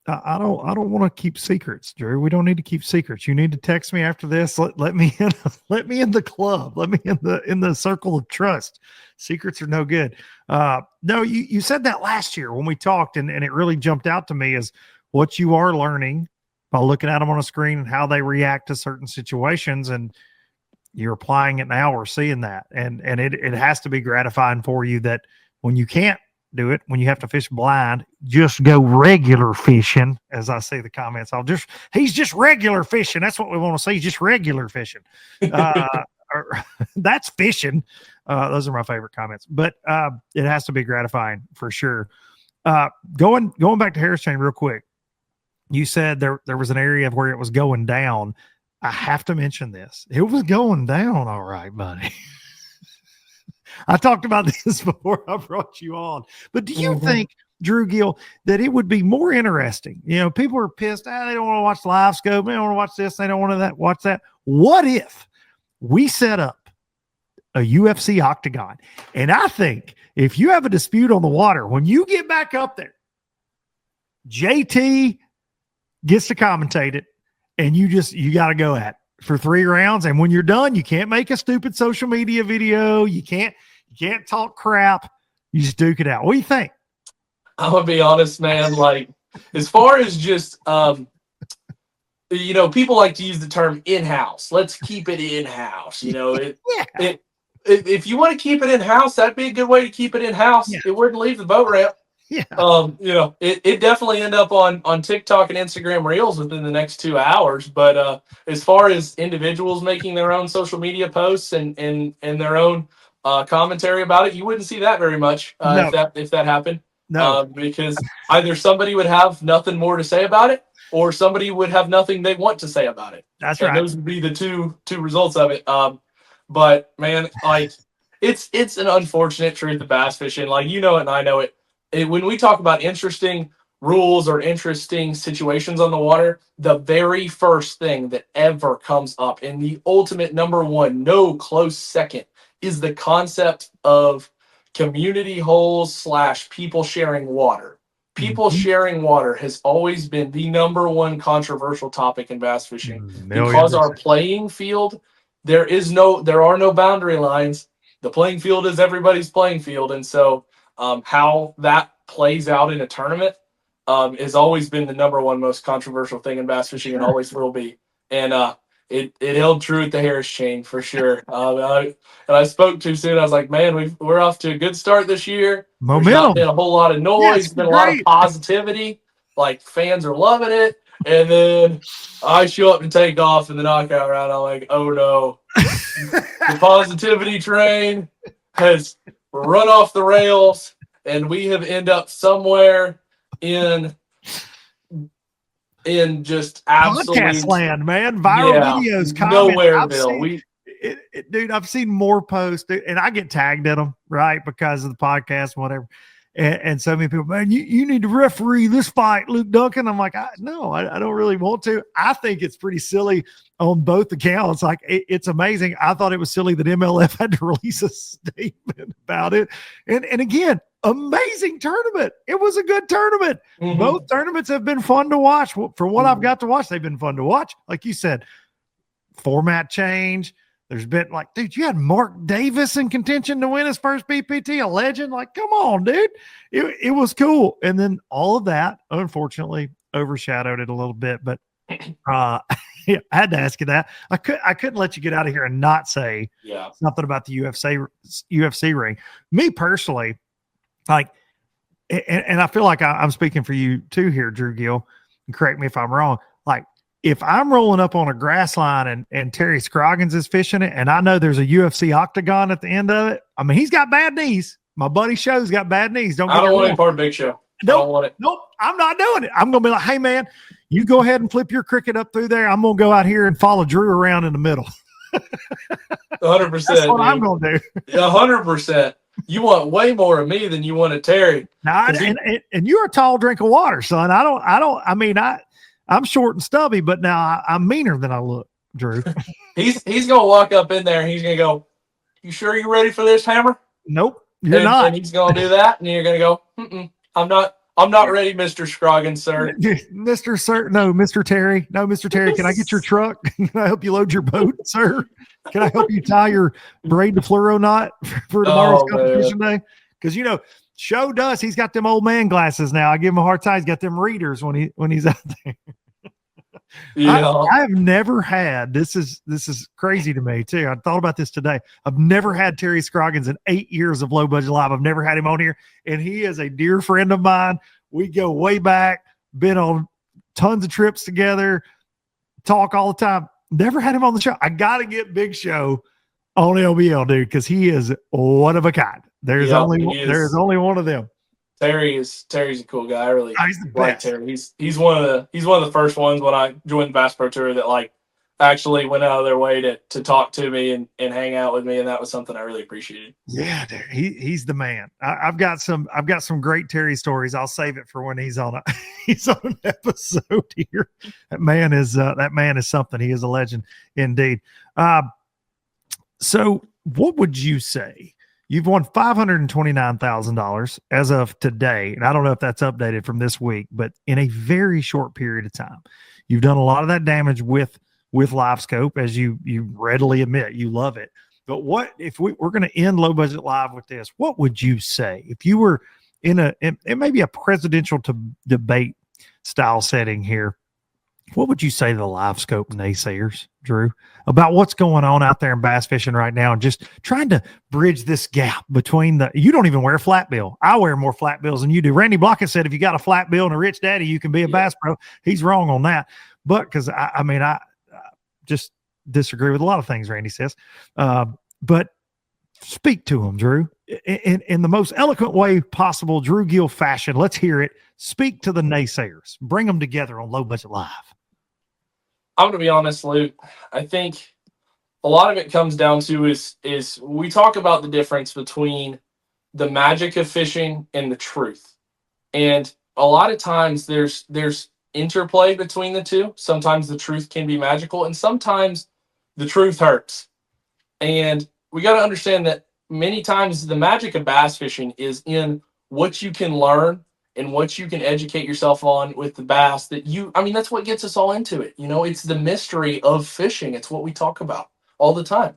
B: I don't want to keep secrets, Drew. We don't need to keep secrets. You need to text me after this. Let me in, let me in the club. Let me in the circle of trust. Secrets are no good. No, you said that last year when we talked, and it really jumped out to me as what you are learning by looking at them on a screen and how they react to certain situations, and you're applying it now. We're seeing that, and it has to be gratifying for you that when you can't do it, when you have to fish blind, just go regular fishing. As I see the comments, he's just regular fishing. That's what we want to see. Just regular fishing. That's fishing. Those are my favorite comments, but it has to be gratifying for sure. Going back to Harris Chain real quick. You said there was an area where it was going down. I have to mention this. It was going down. All right, buddy. I talked about this before I brought you on, but do you think, Drew Gill, that it would be more interesting? You know, people are pissed. They don't want to watch live scope. They don't want to watch this. They don't want to watch that. What if we set up a UFC octagon? And I think if you have a dispute on the water, when you get back up there, JT gets to commentate it, and you got to go at it for 3 rounds. And when you're done, you can't make a stupid social media video. You can't talk crap. You just duke it out. What do you think?
C: I'm gonna be honest, man. Like, as far as just, you know, people like to use the term in-house. Let's keep it in-house. You know, if you want to keep it in-house, that'd be a good way to keep it in-house. Yeah. It wouldn't leave the boat ramp.
B: Yeah.
C: You know, it definitely end up on TikTok and Instagram Reels within the next 2 hours. But as far as individuals making their own social media posts and their own commentary about it, you wouldn't see that very much
B: No.
C: if that happened.
B: No.
C: Because either somebody would have nothing more to say about it, or somebody would have nothing they want to say about it.
B: That's
C: and
B: right.
C: Those would be the two results of it. But man, like, it's an unfortunate truth of bass fishing. Like, you know it and I know it. When we talk about interesting, rules or interesting situations on the water, the very first thing that ever comes up, and the ultimate number one, no close second, is the concept of community holes / people sharing water. People
B: Mhm.
C: sharing water has always been the number one controversial topic in bass fishing
B: Million
C: because our
B: percent.
C: playing field, there are no boundary lines. The playing field is everybody's playing field, and so how that plays out in a tournament has always been the number one most controversial thing in bass fishing and
B: Sure.
C: always will be. And it held true at the Harris chain for sure. And I spoke too soon. I was like, man, we're off to a good start this year. There's not
B: Momentum.
C: been a whole lot of
B: Yeah,
C: noise,
B: it's
C: been
B: been
C: a lot of
B: great.
C: positivity. Like fans are loving it. And then I show up to take off in the knockout round. I'm like, oh no, the positivity train has run off the rails, and we have ended up somewhere in just
B: Podcast
C: absolute,
B: land, man. Viral
C: yeah,
B: videos, comments. I've
C: nowhereville.
B: seen
C: We
B: dude, I've seen more posts, dude, and I get tagged in them, right? Because of the podcast, whatever. And so many people, man, you need to referee this fight, Luke Duncan. I'm like, no, I don't really want to. I think it's pretty silly on both accounts. Like, it's amazing. I thought it was silly that MLF had to release a statement about it. And again, amazing tournament. It was a good tournament.
C: Mhm.
B: Both tournaments have been fun to watch. For what I've got to watch, they've been fun to watch. Like you said, format change. There's been like, dude, you had Mark Davis in contention to win his first BPT, a legend. Like, come on, dude. It was cool. And then all of that, unfortunately, overshadowed it a little bit. But yeah, I had to ask you that. I couldn't let you get out of here and not say something about the UFC ring. Me personally, like, and I feel like I'm speaking for you too here, Drew Gill. And correct me if I'm wrong. Like, if I'm rolling up on a grass line and Terry Scroggins is fishing it, and I know there's a UFC octagon at the end of it, I mean, he's got bad knees. My buddy Show's got bad knees.
C: I don't want any part of Big Show.
B: Nope, I'm not doing it. I'm going to be like, hey, man, you go ahead and flip your cricket up through there. I'm going to go out here and follow Drew around in the middle.
C: 100%.
B: That's what I'm going to do.
C: 100%. You want way more of me than you want of Terry.
B: Now, and you're a tall drink of water, son. I'm short and stubby, but now I'm meaner than I look, Drew.
C: He's gonna walk up in there and he's gonna go, "You sure you're ready for this, Hammer?"
B: Nope, you're not.
C: And he's gonna do that, and you're gonna go, I'm not ready, Mr. Scroggins, sir."
B: Mr. Terry. No, Mr. Terry, can I get your truck? Can I help you load your boat, sir? Can I help you tie your braid to fluoro knot for tomorrow's competition day? Because Show does. He's got them old man glasses now. I give him a hard time. He's got them readers when he's out there.
C: Yeah.
B: I've never had, this is crazy to me too. I thought about this today. I've never had Terry Scroggins in 8 years of Low Budget Live. I've never had him on here, and he is a dear friend of mine. We go way back, been on tons of trips together, talk all the time. Never had him on the show. I got to get Big Show on LBL, dude, because he is one of a kind. There's only one of them.
C: Terry's a cool guy. I really like Terry. He's one of the first ones when I joined the Bass Pro Tour that like actually went out of their way to talk to me and hang out with me, and that was something I really appreciated.
B: Yeah, dude, he's the man. I've got some great Terry stories. I'll save it for when he's on an episode here. That man is something. He is a legend indeed. So what would you say? You've won $529,000 as of today. And I don't know if that's updated from this week, but in a very short period of time, you've done a lot of that damage with Live Scope, as you readily admit, you love it. But what if we're going to end Low Budget Live with this? What would you say if you were it may be a presidential debate style setting here? What would you say to the Live Scope naysayers, Drew, about what's going on out there in bass fishing right now and just trying to bridge this gap between you don't even wear a flat bill. I wear more flat bills than you do. Randy Blockett said if you got a flat bill and a rich daddy, you can be a bass pro. He's wrong on that. But because I just disagree with a lot of things Randy says. But speak to him, Drew, in the most eloquent way possible, Drew Gill fashion. Let's hear it. Speak to the naysayers. Bring them together on Low Budget Live.
C: I'm going to be honest, Luke. I think a lot of it comes down to is we talk about the difference between the magic of fishing and the truth. And a lot of times there's interplay between the two. Sometimes the truth can be magical, and sometimes the truth hurts. And we got to understand that many times the magic of bass fishing is in what you can learn and what you can educate yourself on with the bass that's what gets us all into it. It's the mystery of fishing. It's what we talk about all the time.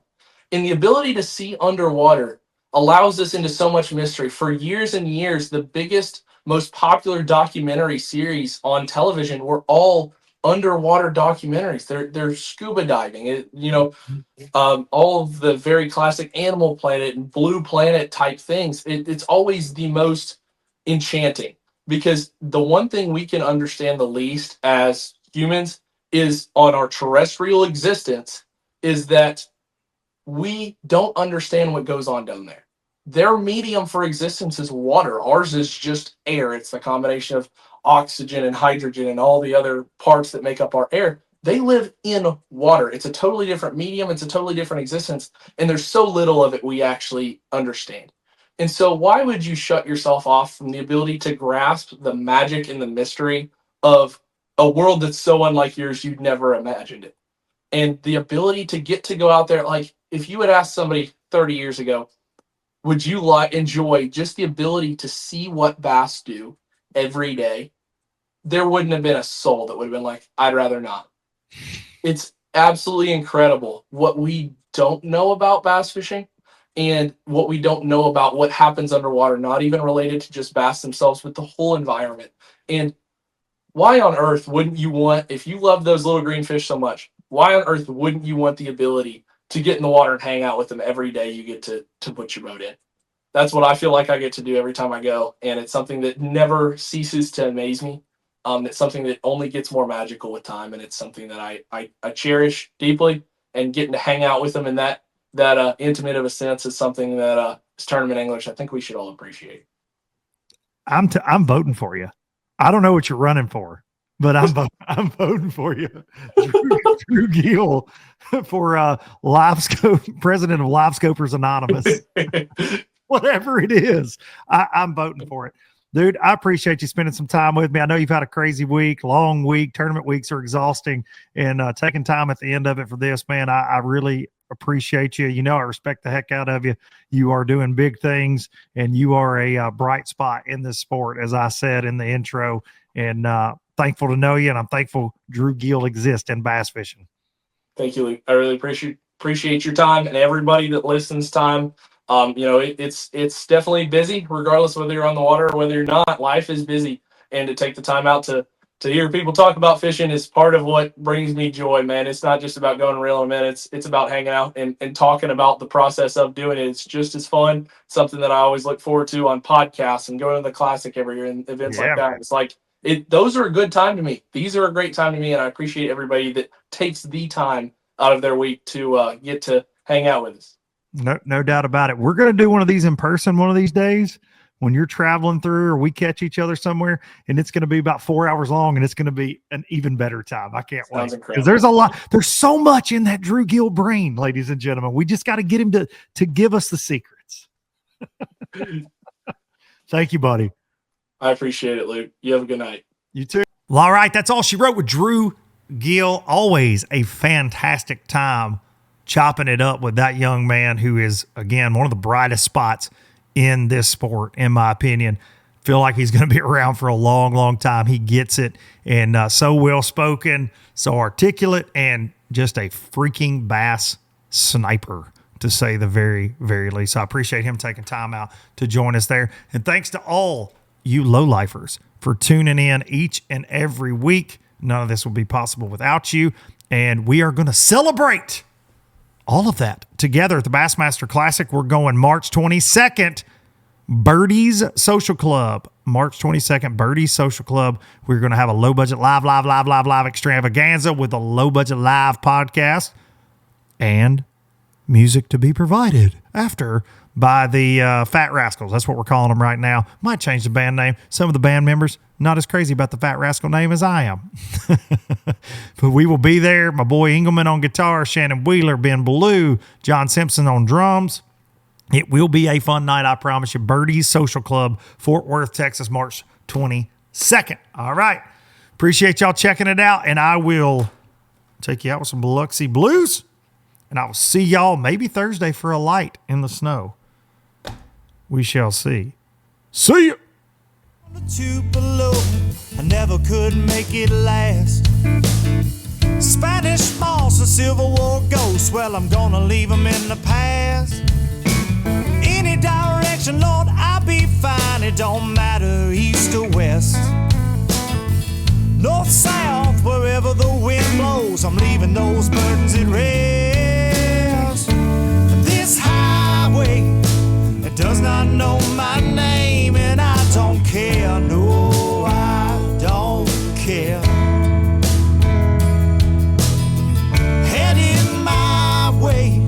C: And the ability to see underwater allows us into so much mystery. For years and years, the biggest, most popular documentary series on television were all underwater documentaries. They're scuba diving. All of the very classic Animal Planet and Blue Planet type things. It's always the most enchanting, because the one thing we can understand the least as humans is on our terrestrial existence is that we don't understand what goes on down there. Their medium for existence is water. Ours is just air. It's the combination of oxygen and hydrogen and all the other parts that make up our air. They live in water. It's a totally different medium. It's a totally different existence. And there's so little of it we actually understand. And so why would you shut yourself off from the ability to grasp the magic and the mystery of a world that's so unlike yours, you'd never imagined it? And the ability to get to go out there, like if you had asked somebody 30 years ago, would you enjoy just the ability to see what bass do every day? There wouldn't have been a soul that would have been like, I'd rather not. It's absolutely incredible what we don't know about bass fishing and what we don't know about what happens underwater, not even related to just bass themselves, but the whole environment. And why on earth wouldn't you want, if you love those little green fish so much, why on earth wouldn't you want the ability to get in the water and hang out with them every day you get to put your boat in? That's what I feel like I get to do every time I go. And it's something that never ceases to amaze me. It's something that only gets more magical with time. And it's something that I cherish deeply, and getting to hang out with them in that intimate of a sense is something that as tournament anglers, I think we should all appreciate.
B: I'm voting for you. I don't know what you're running for, but I'm voting for you. Drew Gill for president of Live Scopers Anonymous. Whatever it is, I'm voting for it. Dude, I appreciate you spending some time with me. I know you've had a crazy week, long week. Tournament weeks are exhausting, and taking time at the end of it for this, man, I really appreciate you. I respect the heck out of you. You are doing big things, and you are a bright spot in this sport, as I said in the intro, and thankful to know you, and I'm thankful Drew Gill exists in bass fishing.
C: Thank you, Luke. I really appreciate your time, and everybody that listens time. It's definitely busy, regardless of whether you're on the water or whether you're not. Life is busy, and to take the time out to hear people talk about fishing is part of what brings me joy, man. It's not just about going and reeling them in. It's about hanging out and talking about the process of doing it. It's just as fun. Something that I always look forward to on podcasts and going to the Classic every year and events like that. It's like those are a good time to me. These are a great time to me, and I appreciate everybody that takes the time out of their week to get to hang out with us.
B: No doubt about it. We're going to do one of these in person one of these days when you're traveling through, or we catch each other somewhere, and it's going to be about 4 hours long, and it's going to be an even better time. I can't wait, because there's so much in that Drew Gill brain, ladies and gentlemen. We just got to get him to give us the secrets. Thank you, buddy.
C: I appreciate it, Luke. You have a good night.
B: You too. Well, all right. That's all she wrote with Drew Gill. Always a fantastic time chopping it up with that young man who is, again, one of the brightest spots in this sport, in my opinion. Feel like he's going to be around for a long, long time. He gets it, and so well-spoken, so articulate, and just a freaking bass sniper, to say the very, very least. So I appreciate him taking time out to join us there. And thanks to all you lowlifers for tuning in each and every week. None of this would be possible without you, and we are going to celebrate all of that together at the Bassmaster Classic. We're going March 22nd, Birdie's Social Club. March 22nd, Birdie's Social Club. We're going to have a low-budget live extravaganza with a low-budget live podcast and music to be provided after by the Fat Rascals. That's what we're calling them right now. Might change the band name. Some of the band members not as crazy about the Fat Rascal name as I am. But we will be there. My boy Engelman on guitar, Shannon Wheeler, Ben Ballou, John Simpson on drums. It will be a fun night, I promise you. Birdie's Social Club, Fort Worth, Texas, March 22nd. 2nd. All right. Appreciate y'all checking it out, and I will take you out with some Biloxi Blues, and I will see y'all maybe Thursday for a light in the snow. We shall see. See ya.
A: Tupelo, I never could make it last. Spanish moss and Civil War ghosts, well, I'm gonna leave them in the past. Any direction, Lord, I'll be fine. It don't matter east or west. North, south, wherever the wind blows, I'm leaving those burdens at rest. This highway, it does not know my name, and I don't care, no, I don't care. Heading my way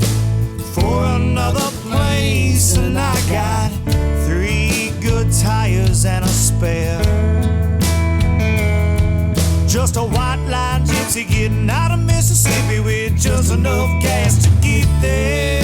A: for another place, and I got 3 good tires and a spare. Just a white line gypsy getting out of Mississippi with just enough gas to get there.